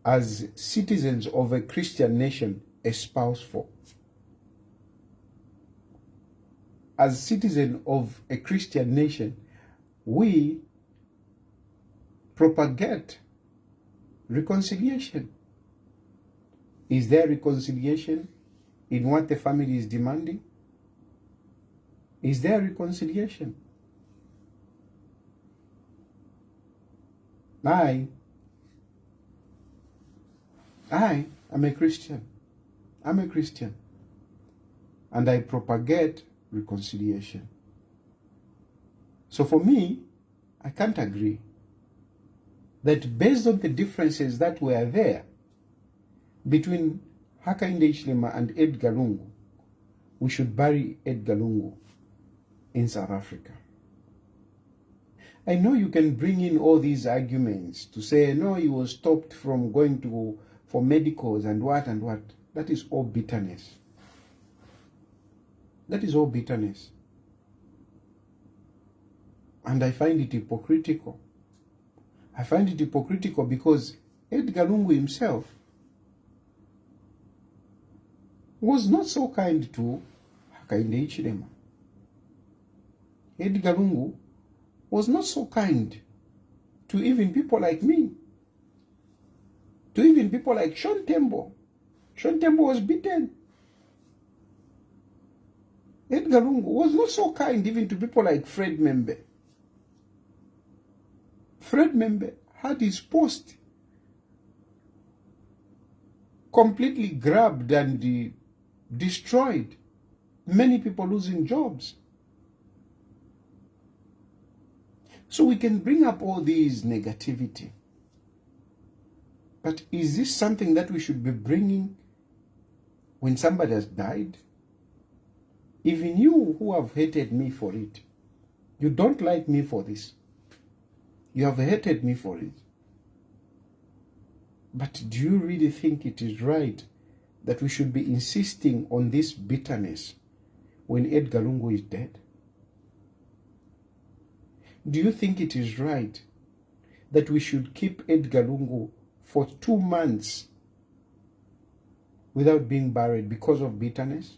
as citizens of a Christian nation, espouse for? As citizens of a Christian nation, we propagate reconciliation. Is there reconciliation in what the family is demanding? Is there reconciliation? I am a Christian. I'm a Christian. And I propagate reconciliation. So for me, I can't agree that based on the differences that were there between Hakainde Hichilema and Edgar Lungu, we should bury Edgar Lungu in South Africa. I know you can bring in all these arguments to say, no, he was stopped from going for medicals and what and what. That is all bitterness. That is all bitterness. And I find it hypocritical. I find it hypocritical because Edgar Lungu himself was not so kind to Hakainde Hichilema. Edgar Lungu was not so kind to even people like me, to even people like Sean Tembo. Sean Tembo was beaten. Edgar Lungu was not so kind even to people like Fred Membe. Fred Membe had his post completely grabbed and destroyed. Many people losing jobs. So we can bring up all these negativity. But is this something that we should be bringing when somebody has died? Even you who have hated me for it, you don't like me for this. You have hated me for it. But do you really think it is right that we should be insisting on this bitterness when Edgar Lungu is dead? Do you think it is right that we should keep Edgar Lungu for 2 months without being buried because of bitterness?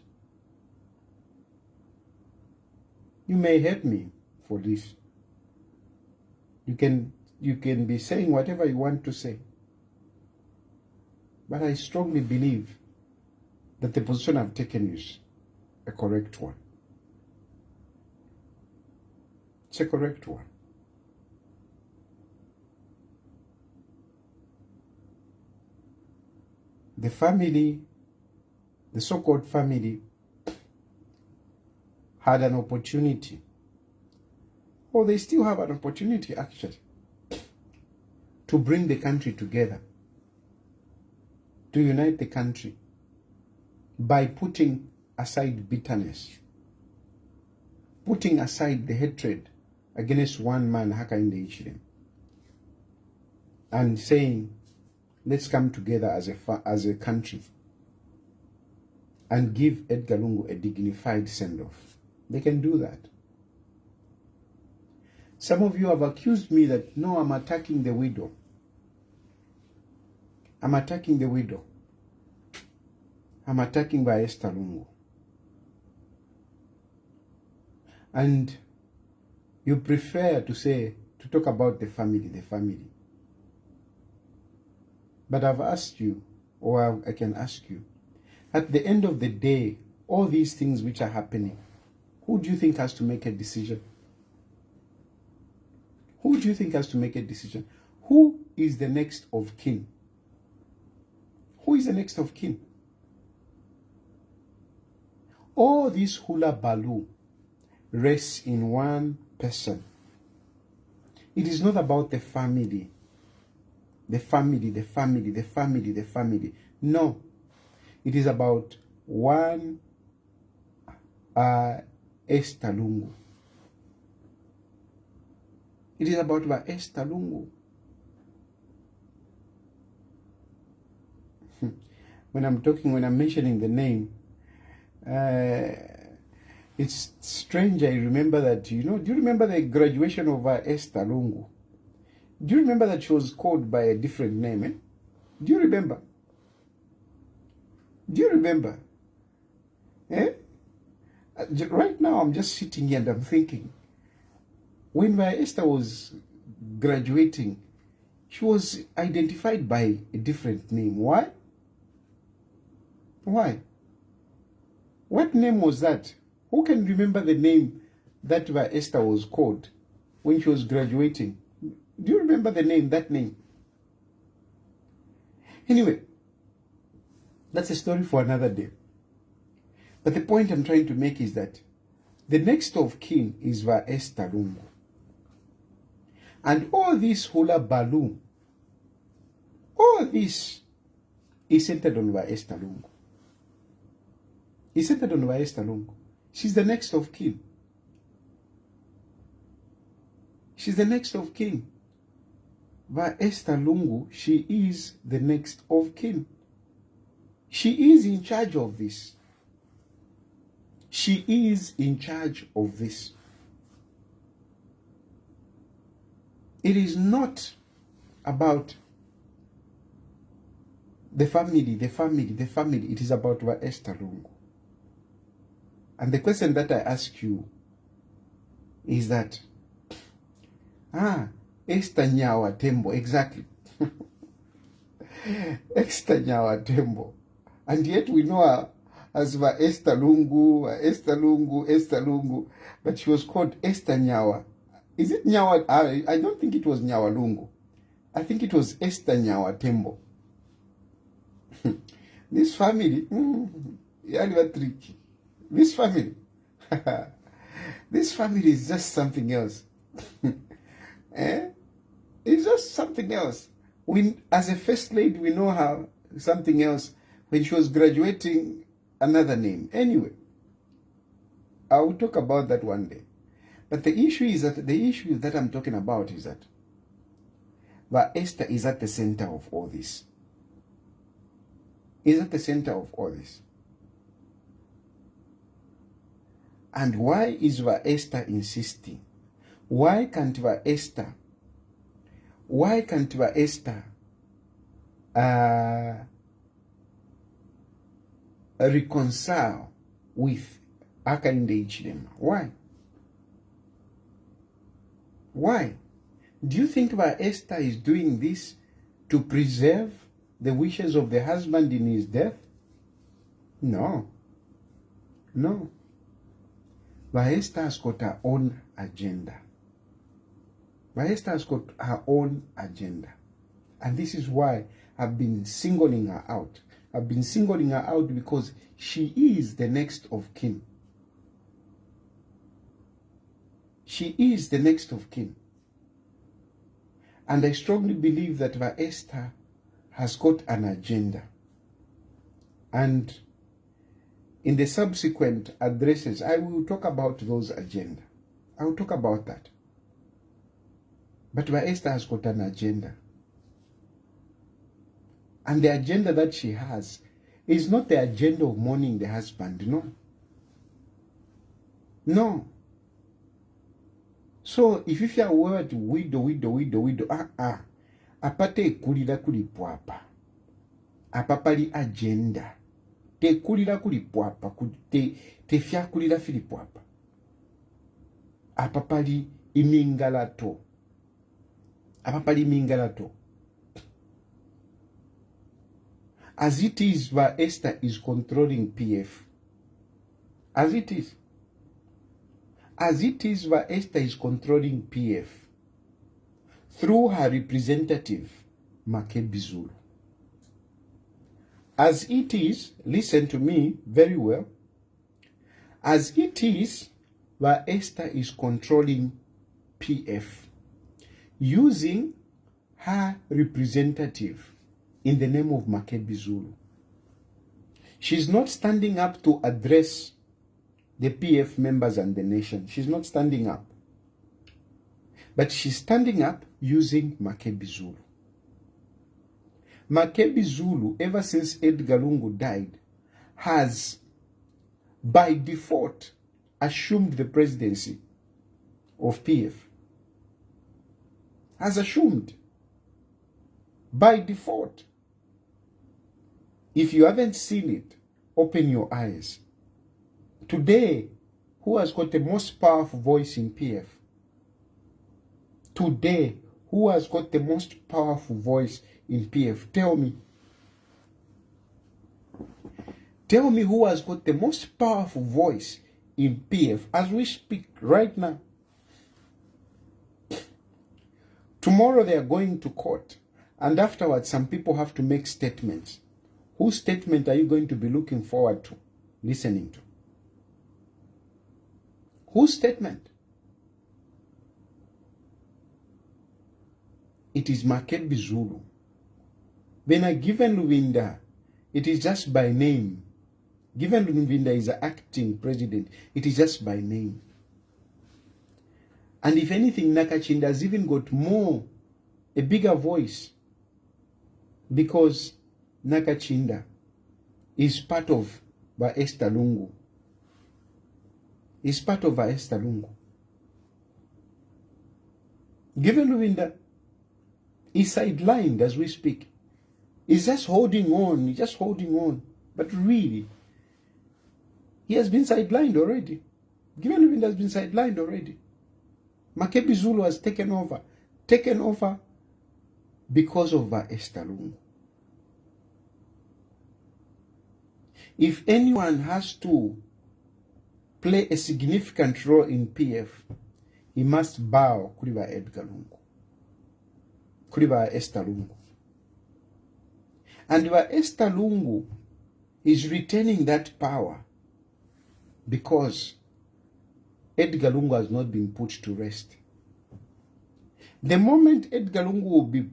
You may hate me for this. You can be saying whatever you want to say. But I strongly believe that the position I've taken is a correct one. It's a correct one. The family, the so-called family, had an opportunity, or they still have an opportunity actually, to bring the country together, to unite the country by putting aside bitterness, putting aside the hatred against one man, Hakainde Ichilem, and saying, let's come together as a country and give Edgar Lungu a dignified send-off. They can do that. Some of you have accused me that, no, I'm attacking the widow. I'm attacking the widow. I'm attacking by Esther Lungu. And you prefer to talk about the family. But I've asked you, or I can ask you, at the end of the day, all these things which are happening, who do you think has to make a decision? Who do you think has to make a decision? Who is the next of kin? Who is the next of kin? All this hula baloo rests in one person. It is not about the family. The family. No. It is about one Esther Lungu. It is about Esther Lungu. When I'm mentioning the name, it's strange. I remember that, do you remember the graduation of Esther Lungu? Do you remember that she was called by a different name? Do you remember? Right now, I'm just sitting here and I'm thinking, when Esther was graduating, she was identified by a different name. Why? Why? What name was that? Who can remember the name that Esther was called when she was graduating? Do you remember the name, that name? Anyway, that's a story for another day. But the point I'm trying to make is that the next of kin is Esther Lungu. And all this hula baloo, all this is centered on Esther Lungu. It's centered on Esther Lungu. She's the next of kin. She's the next of kin. Esther Lungu, she is the next of kin. She is in charge of this. She is in charge of this. It is not about the family. It is about Esther Lungu. And the question that I ask you is that, Esther Nyawa Tembo, exactly. Esther Nyawa Tembo. And yet we know her as Esther Lungu, Esther Lungu, but she was called Esther Nyawa. Is it Nyawa? I don't think it was Nyawa Lungu. I think it was Esther Nyawa Tembo. This family, tricky. This family, this family is just something else. It's just something else. As a first lady, we know her something else. When she was graduating, another name. Anyway, I will talk about that one day. But the issue that I'm talking about is that Esther is at the center of all this. Is at the center of all this. And why is Esther insisting? Why can't Esther reconcile with Hakainde Ichilem? Why? Why? Do you think that Esther is doing this to preserve the wishes of the husband in his death? No. No. But Esther has got her own agenda. But Esther has got her own agenda. And this is why I've been singling her out. I've been singling her out because she is the next of kin. She is the next of kin. And I strongly believe that Esther has got an agenda. And in the subsequent addresses, I will talk about those agenda. I will talk about that. But Esther has got an agenda. And the agenda that she has is not the agenda of mourning the husband, no. No. So if you are word widow, apate kulira kuli pwapa. Apapali agenda. Te kulira kuli pwapa. Te fia kulira fili pwapa. Apapali imingalato. Apapali imingalato. As it is, Esther is controlling PF. As it is. As it is, Esther is controlling PF through her representative, Makebi Zulu. As it is, listen to me very well. As it is, Esther is controlling PF using her representative in the name of Makebi Zulu. She's not standing up to address the PF members and the nation. She's not standing up. But she's standing up using Makebi Zulu. Makebi Zulu, ever since Edgar Lungu died, has by default assumed the presidency of PF. Has assumed. By default. If you haven't seen it, open your eyes. Today, who has got the most powerful voice in PF? Today, who has got the most powerful voice in PF? Tell me. Tell me who has got the most powerful voice in PF as we speak right now. Tomorrow they are going to court, and afterwards some people have to make statements. Whose statement are you going to be looking forward to listening to? Whose statement? It is Makebi Zulu. When I given Luvinda, it is just by name. Given Luvinda is an acting president, it is just by name. And if anything, Nakachinda has even got a bigger voice, because Nakachinda is part of Esther Lungu. Is part of Esther Lungu. Given Luvinda is sidelined as we speak. He's just holding on. He's just holding on. But really, he has been sidelined already. Given Luvinda has been sidelined already. Makebi Zulu has taken over. Taken over because of Esther Lungu. If anyone has to play a significant role in PF, he must bow Kuriba Edgar Lungu. Kuriba Esther Lungu. And Esther Lungu is retaining that power because Edgar Lungu has not been put to rest. The moment Edgar Lungu will be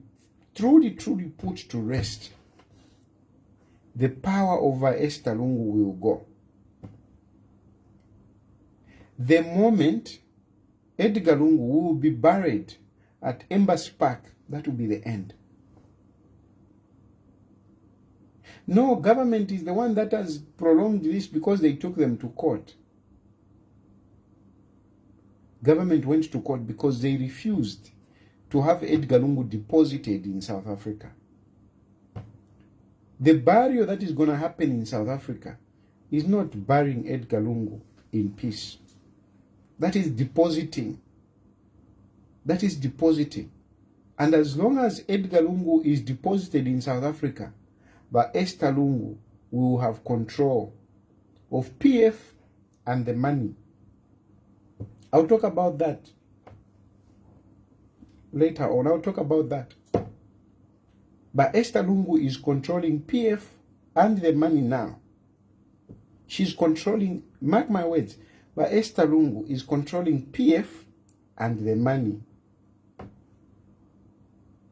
truly put to rest, the power over Esther Lungu will go. The moment Edgar Lungu will be buried at Embassy Park, that will be the end. No, government is the one that has prolonged this because they took them to court. Government went to court because they refused to have Edgar Lungu deposited in South Africa. The burial that is going to happen in South Africa is not burying Edgar Lungu in peace. That is depositing that is depositing. And as long as Edgar Lungu is deposited in South Africa, but Esther Lungu will have control of PF and the money. I'll talk about that later on. I'll talk about that. But Esther Lungu is controlling PF and the money now. She's controlling, mark my words, but Esther Lungu is controlling PF and the money.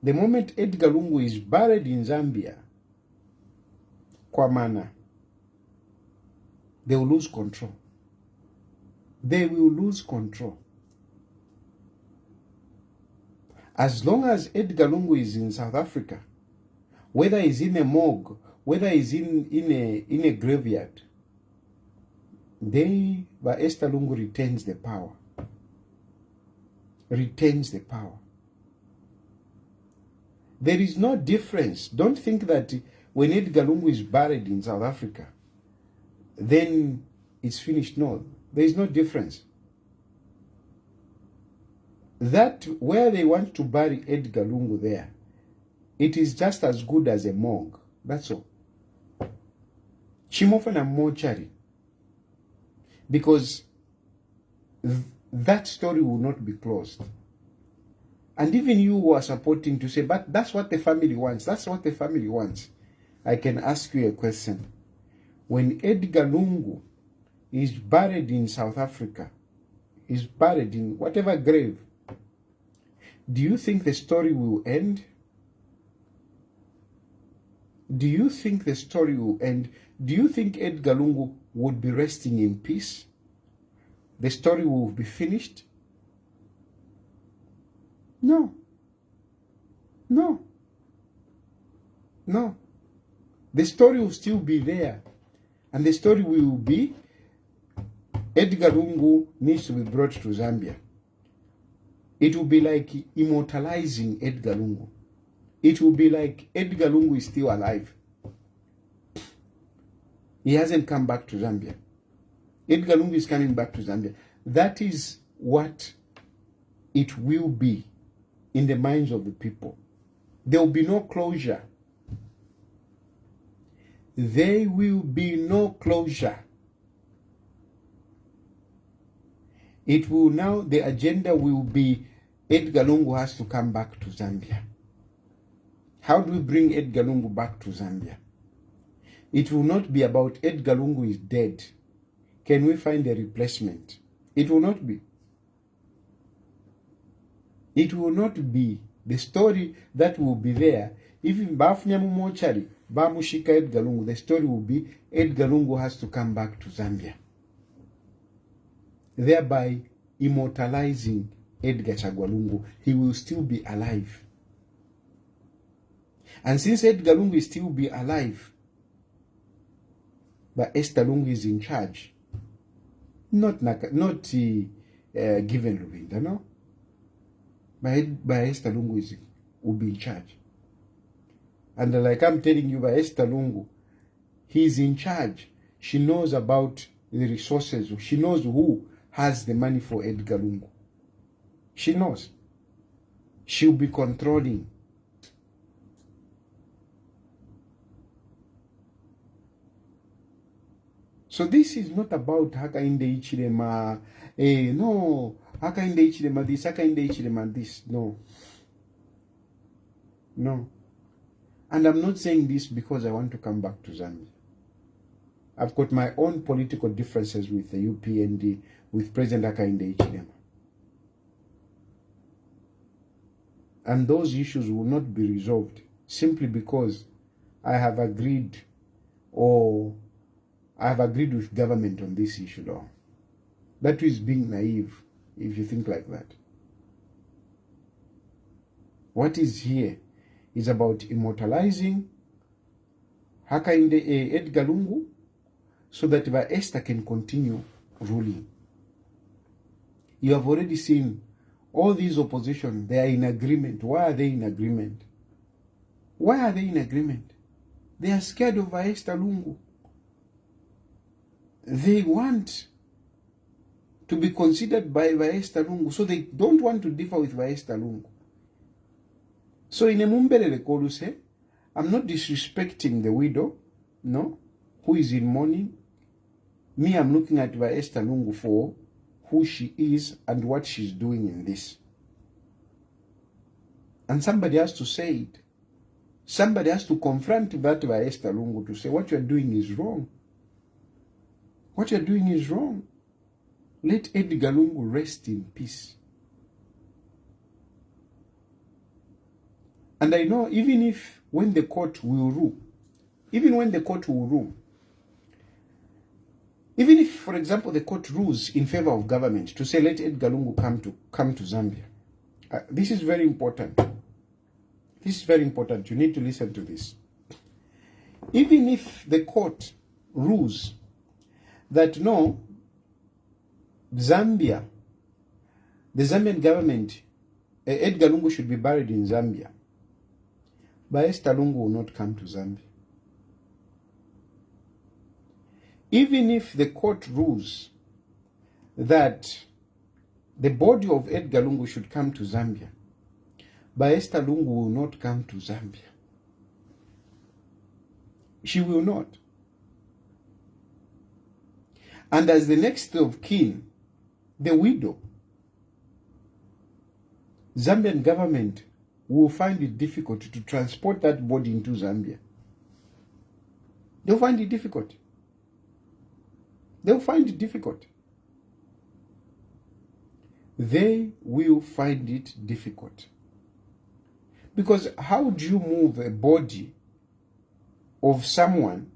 The moment Edgar Lungu is buried in Zambia, Kwamana, they will lose control. They will lose control. As long as Edgar Lungu is in South Africa, whether he's in a morgue, whether he's in a graveyard, but Esther Lungu retains the power. Retains the power. There is no difference. Don't think that when Edgar Lungu is buried in South Africa, then it's finished. No, there is no difference. That where they want to bury Edgar Lungu there, it is just as good as a morgue. That's all. Chimofana mortuary. Because that story will not be closed. And even you who are supporting to say, but that's what the family wants. That's what the family wants. I can ask you a question. When Edgar Lungu is buried in South Africa, is buried in whatever grave, do you think the story will end? Do you think the story will end? Do you think Edgar Lungu would be resting in peace? The story will be finished? No. No. No. The story will still be there. And the story will be Edgar Lungu needs to be brought to Zambia. It will be like immortalizing Edgar Lungu. It will be like Edgar Lungu is still alive. He hasn't come back to Zambia. Edgar Lungu is coming back to Zambia. That is what it will be in the minds of the people. There will be no closure. There will be no closure. It will now, the agenda will be Edgar Lungu has to come back to Zambia. How do we bring Edgar Lungu back to Zambia? It will not be about Edgar Lungu is dead. Can we find a replacement? It will not be. It will not be. The story that will be there, even Bafnyamu Mochari, Bamushika Edgar Lungu, the story will be Edgar Lungu has to come back to Zambia. Thereby immortalizing Edgar Chagwa Lungu. He will still be alive. And since Edgar Lungu is still be alive, but Esther Lungu is in charge, not Given Lubinda, no? But Esther Lungu will be in charge. And like I'm telling you, by Esther Lungu, he's in charge. She knows about the resources. She knows who has the money for Edgar Lungu. She knows. She'll be controlling. So this is not about Hakainde Ichilema, no, Hakainde Ichilema this, Hakainde Ichilema this, no. No. And I'm not saying this because I want to come back to Zambia. I've got my own political differences with the UPND, with President Hakainde Ichilema. And those issues will not be resolved simply because I have agreed with government on this issue, though. That is being naive, if you think like that. What is here is about immortalizing Hakainde Edgar Lungu so that Esther can continue ruling. You have already seen all these opposition, they are in agreement. Why are they in agreement? Why are they in agreement? They are scared of Esther Lungu. They want to be considered by Esther Lungu. So they don't want to differ with Esther Lungu. So in a mumbelele koluse, I'm not disrespecting the widow, no, who is in mourning. Me, I'm looking at Esther Lungu for who she is and what she's doing in this. And somebody has to say it. Somebody has to confront that Esther Lungu to say what you're doing is wrong. What you're doing is wrong. Let Edgar Lungu rest in peace. And I know even if when the court will rule, even if, for example, the court rules in favor of government to say let Edgar Lungu come to Zambia, this is very important. This is very important. You need to listen to this. Even if the court rules that no, Zambia, the Zambian government, Edgar Lungu should be buried in Zambia, but Esther Lungu will not come to Zambia. Even if the court rules that the body of Edgar Lungu should come to Zambia, but Esther Lungu will not come to Zambia. She will not. And as the next of kin, the widow, Zambian government will find it difficult to transport that body into Zambia. They'll find it difficult. They'll find it difficult. They will find it difficult. Because how do you move a body of someone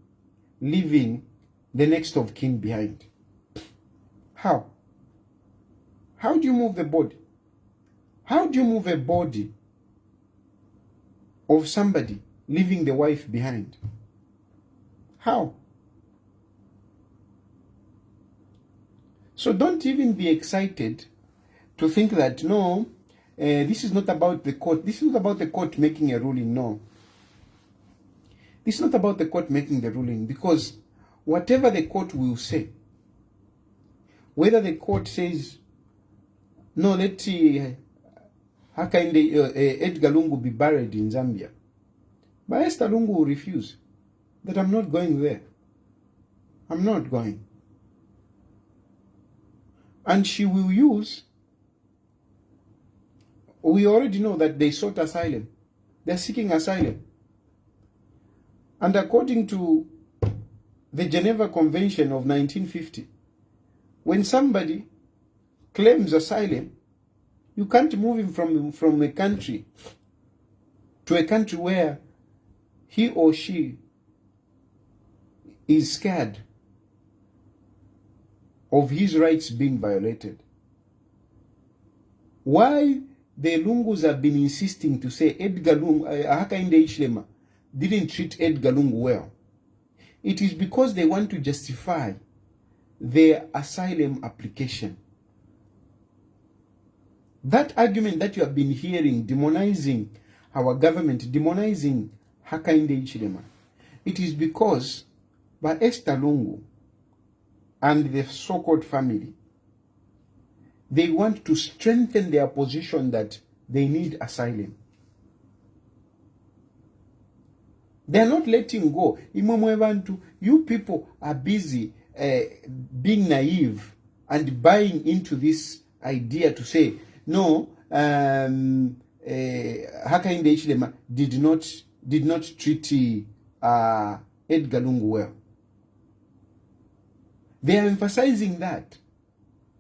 leaving the next of kin behind? How? How do you move the body? How do you move a body of somebody leaving the wife behind? How? So don't even be excited to think that, no, this is not about the court. This is not about the court making a ruling, no. This is not about the court making the ruling, because whatever the court will say, whether the court says, no, let's see, how can Edgar Lungu be buried in Zambia? But Esther Lungu will refuse, that I'm not going there. I'm not going. And she will use, we already know that they sought asylum. They're seeking asylum. And according to the Geneva Convention of 1950, when somebody claims asylum, you can't move him from a country to a country where he or she is scared of his rights being violated. Why the Lungus have been insisting to say Edgar Lungu, Hakainde Hichilema didn't treat Edgar Lungu well. It is because they want to justify their asylum application. That argument that you have been hearing, demonizing our government, demonizing Hakainde Hichilema, it is because by Esther Lungu and the so-called family, they want to strengthen their position that they need asylum. They are not letting go. You people are busy being naive and buying into this idea to say, no, Hakainde Hichilema did not treat Edgar Lungu well. They are emphasizing that.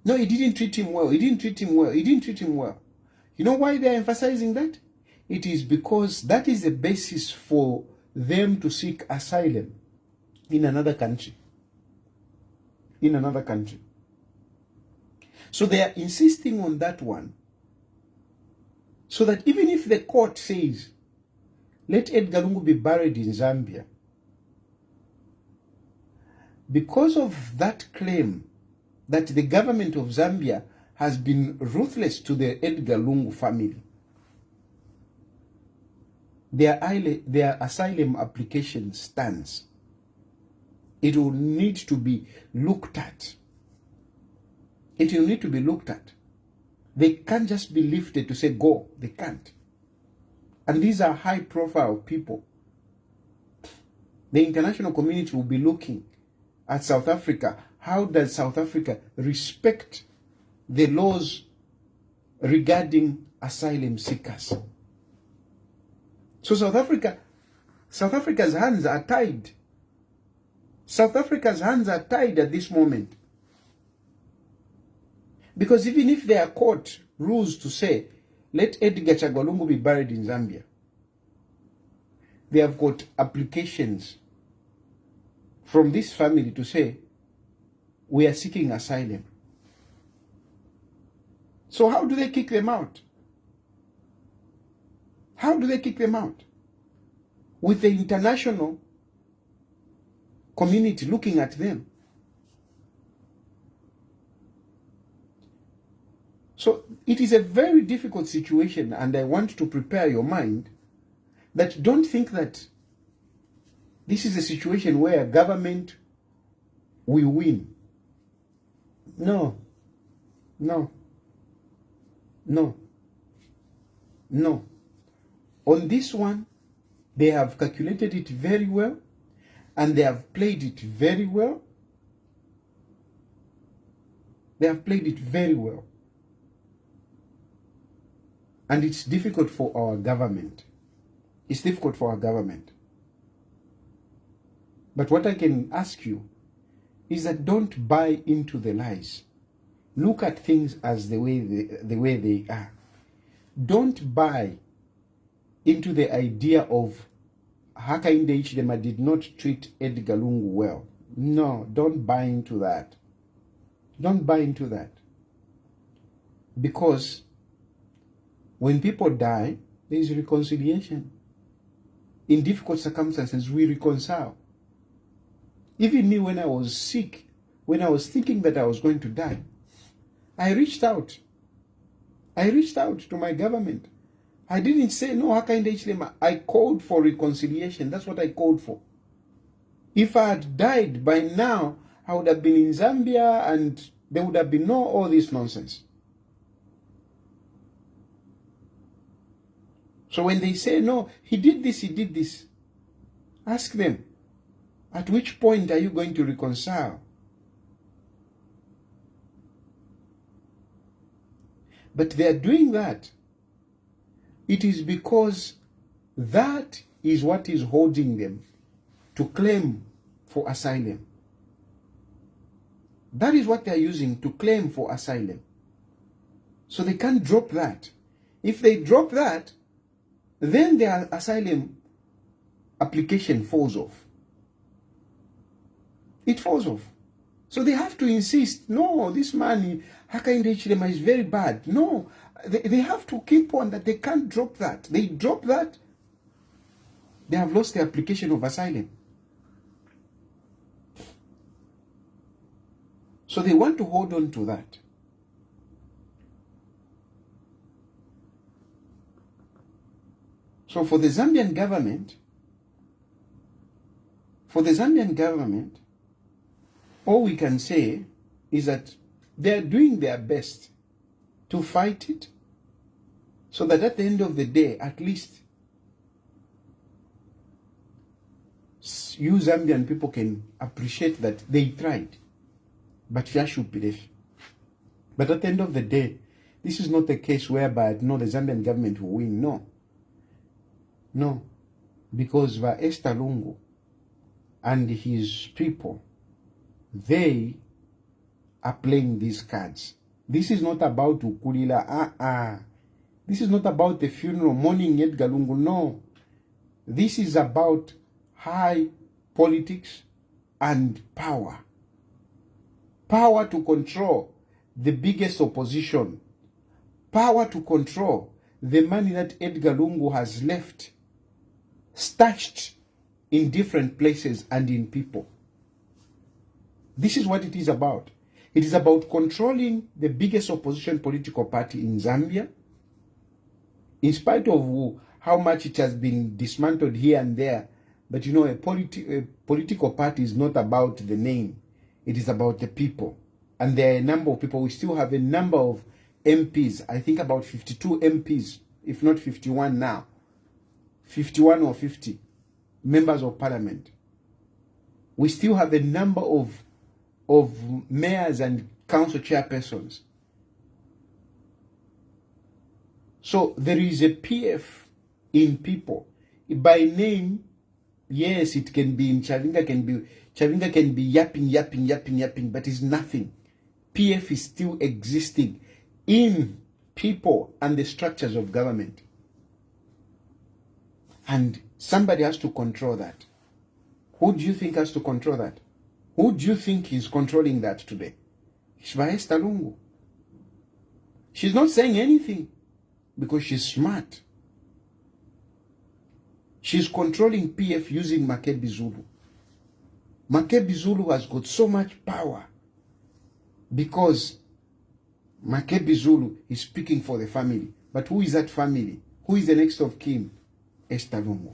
No, he didn't treat him well. He didn't treat him well. He didn't treat him well. You know why they are emphasizing that? It is because that is the basis for them to seek asylum in another country. In another country. So they are insisting on that one. So that even if the court says, let Edgar Lungu be buried in Zambia, because of that claim that the government of Zambia has been ruthless to the Edgar Lungu family, their asylum application stands. It will need to be looked at. It will need to be looked at. They can't just be lifted to say go. They can't. And these are high-profile people. The international community will be looking at South Africa. How does South Africa respect the laws regarding asylum seekers? So South Africa's hands are tied. South Africa's hands are tied at this moment. Because even if their court rules to say, let Edgar Lungu be buried in Zambia, they have got applications from this family to say, we are seeking asylum. So how do they kick them out? How do they kick them out? With the international community looking at them. So it is a very difficult situation, and I want to prepare your mind that don't think that this is a situation where government will win. No. No. No. No. On this one, they have calculated it very well, and they have played it very well. They have played it very well. And it's difficult for our government. It's difficult for our government. But what I can ask you is that don't buy into the lies. Look at things as the way they are. Don't buy into the idea of Hakainde Hichilema did not treat Edgar Lungu well. No, don't buy into that. Don't buy into that. Because when people die, there is reconciliation. In difficult circumstances, we reconcile. Even me, when I was sick, when I was thinking that I was going to die, I reached out. I reached out to my government. I didn't say, no, Hakainde Hichilema. I called for reconciliation. That's what I called for. If I had died by now, I would have been in Zambia and there would have been no all this nonsense. So when they say, no, he did this, ask them, at which point are you going to reconcile? But they are doing that. It is because that is what is holding them to claim for asylum. That is what they are using to claim for asylum. So they can't drop that. If they drop that, then their asylum application falls off. It falls off. So they have to insist, no, this man, Hakainde Hichilema, is very bad. No, they have to keep on that. They can't drop that. They drop that, they have lost the application of asylum. So they want to hold on to that. So for the Zambian government, all we can say is that they are doing their best to fight it, so that at the end of the day, at least you Zambian people can appreciate that they tried. But fear should believe. But at the end of the day, this is not a case whereby no, the Zambian government will win. No. No. Because Esther Lungu and his people, they are playing these cards. This is not about Ukulila. This is not about the funeral, mourning Edgar Lungu. No. This is about high politics and power. Power to control the biggest opposition. Power to control the money that Edgar Lungu has left stashed in different places and in people. This is what it is about. It is about controlling the biggest opposition political party in Zambia. In spite of how much it has been dismantled here and there, but you know, a political party is not about the name. It is about the people. And there are a number of people. We still have a number of MPs. I think about 52 MPs, if not 51 now. 51 or 50 members of parliament. We still have a number of mayors and council chairpersons. So there is a PF in people. By name, yes, it can be in Chavinga can be yapping, but it's nothing. PF is still existing in people and the structures of government. And somebody has to control that. Who do you think has to control that? Who do you think is controlling that today? It's Esther Lungu. She's not saying anything because she's smart. She's controlling PF using Makebi Zulu. Makebi Zulu has got so much power because Makebi Zulu is speaking for the family. But who is that family? Who is the next of kin? Esther Lungu.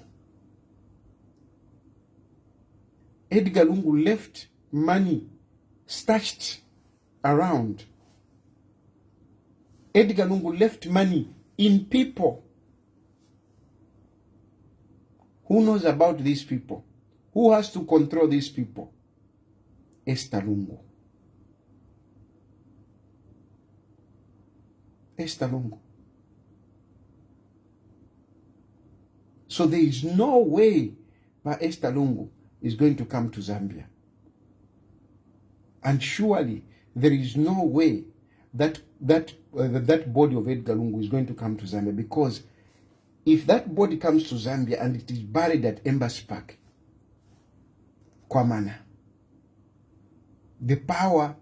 Edgar Lungu left money stashed around. Edgar Lungu left money in people. Who knows about these people? Who has to control these people? Esther Lungu. Esther Lungu. So there is no way that Esther Lungu is going to come to Zambia. And surely there is no way that body of Edgar Lungu is going to come to Zambia, because if that body comes to Zambia and it is buried at Embassy Park, Kwamana, the power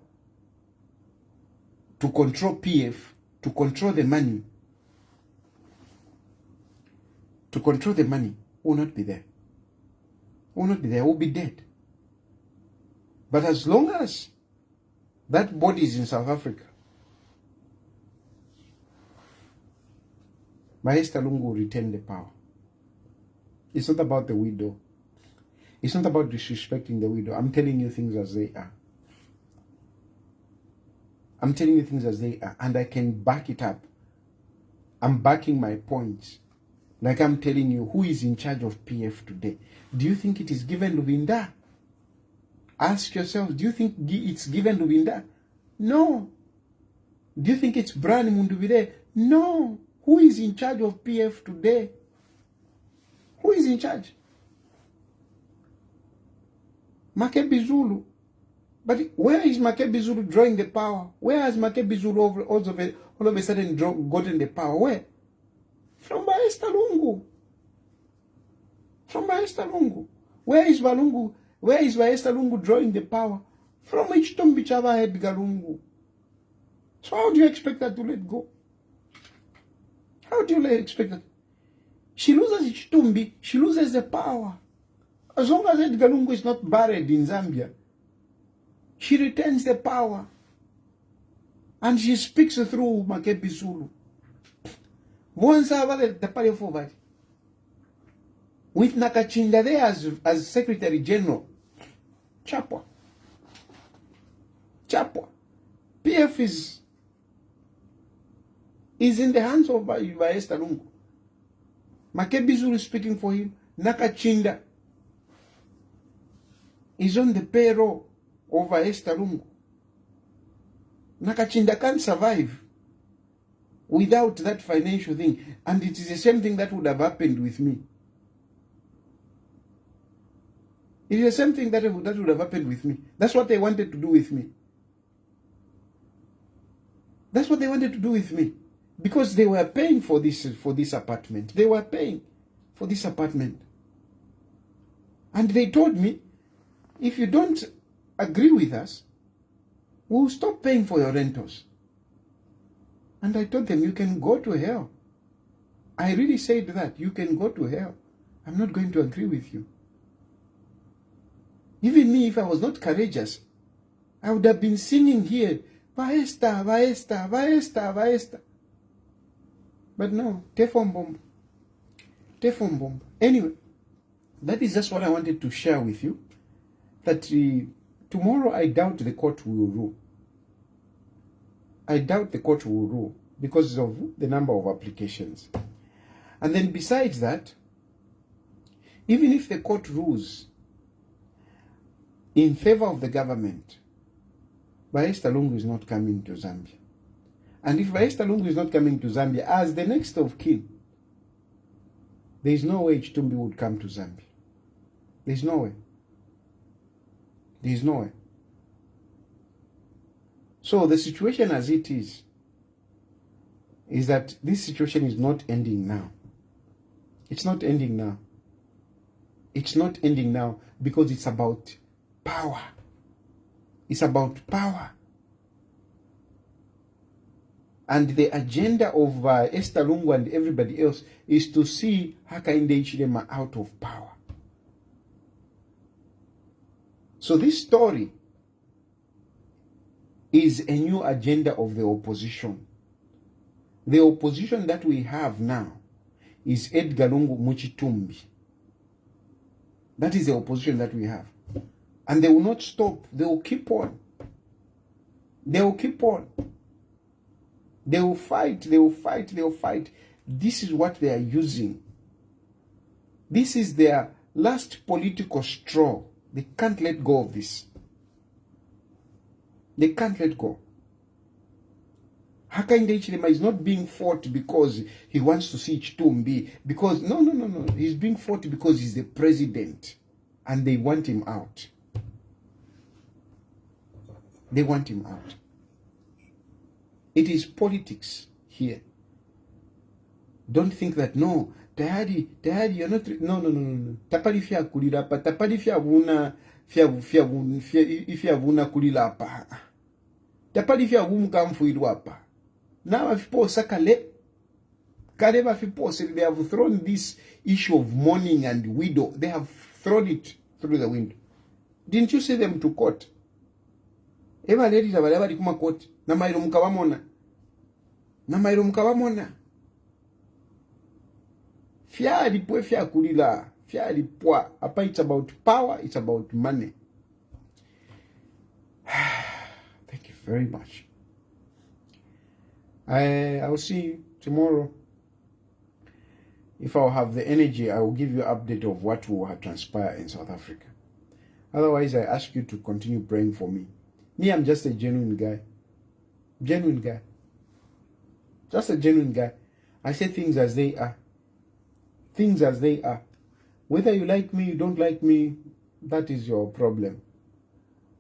to control PF, to control the money, will not be there. Will not be there. Will be dead. But as long as that body is in South Africa, Esther Lungu will retain the power. It's not about the widow. It's not about disrespecting the widow. I'm telling you things as they are. I'm telling you things as they are, and I can back it up. I'm backing my points. Like I'm telling you, who is in charge of PF today? Do you think it is given Lubinda? Ask yourself, do you think it's given Lubinda? No. Do you think it's Brian Mundubire? No. Who is in charge of PF today? Who is in charge? Makebi Zulu. But where is Makebi Zulu drawing the power? Where has Makebi Zulu all of a sudden gotten the power? Where? From Esther Lungu. From Esther Lungu. Where is Valungu? Where is Esther Lungu drawing the power? From Ichitumbi Chava Edgar Lungu. So how do you expect that to let go? How do you expect that? She loses Ichitumbi, she loses the power. As long as Edgar Lungu is not buried in Zambia, she retains the power. And she speaks through Makebi Zulu. With Nakachinda there as Secretary General. Chapwa. PF is in the hands of Esther Lungu. Makebi Zulu is speaking for him. Nakachinda is on the payroll of Esther Lungu. Nakachinda can't survive without that financial thing. And it is the same thing that would have happened with me. It is the same thing that would have happened with me. That's what they wanted to do with me. That's what they wanted to do with me. Because they were paying for this apartment. They were paying for this apartment. And they told me, if you don't agree with us, we'll stop paying for your rentals. And I told them, you can go to hell. I really said that. You can go to hell. I'm not going to agree with you. Even me, if I was not courageous, I would have been singing here, Vaesta, Vaesta, Vaesta, Vaesta. But no, Tefon bomb. Tefon bomb. Anyway, that is just what I wanted to share with you. That tomorrow I doubt the court will rule. I doubt the court will rule because of the number of applications. And then besides that, even if the court rules in favor of the government, Esther Lungu is not coming to Zambia. And if Esther Lungu is not coming to Zambia as the next of kin, there is no way Chitumbi would come to Zambia. There is no way. There is no way. So the situation as it is that this situation is not ending now. It's not ending now. It's not ending now because it's about power. It's about power. And the agenda of Esther Lungu and everybody else is to see Hakainde Hichilema out of power. So this story is a new agenda of the opposition. The opposition that we have now is Edgar Lungu Muchitumbi. That is the opposition that we have. And they will not stop. They will keep on. They will keep on. They will fight. They will fight. They will fight. This is what they are using. This is their last political straw. They can't let go of this. They can't let go. Hakainde Hichilema is not being fought because he wants to see Chitumbi. Because, no. He's being fought because he's the president. And they want him out. They want him out. It is politics here. Don't think that, no, Tayali, you're not... No. Tapali fia kulila pa. Tapali fia vuna kulila pa. Tapali fia kamfu ilwa pa. Now if people sakale, Kadeva people they have thrown this issue of mourning and widow. They have thrown it through the window. Didn't you see them to court? Eva ladies have never come to court. Namairo mukawamona. Fia lipwe fia kulila. Fia lipwa. Apa it's about power. It's about money. Thank you very much. I will see you tomorrow. If I'll have the energy, I will give you an update of what will transpire in South Africa. Otherwise, I ask you to continue praying for me. Me, I'm just a genuine guy. Genuine guy. Just a genuine guy. I say things as they are. Things as they are. Whether you like me, you don't like me, that is your problem.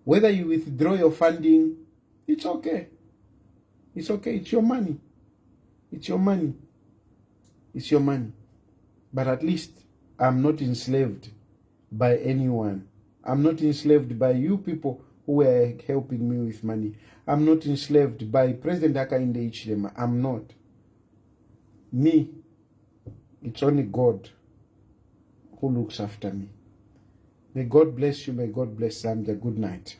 Whether you withdraw your funding, it's okay. It's okay. It's your money. It's your money. It's your money. But at least I'm not enslaved by anyone. I'm not enslaved by you people who are helping me with money. I'm not enslaved by President Hakainde Hichilema. I'm not. Me, it's only God who looks after me. May God bless you. May God bless Zambia. Good night.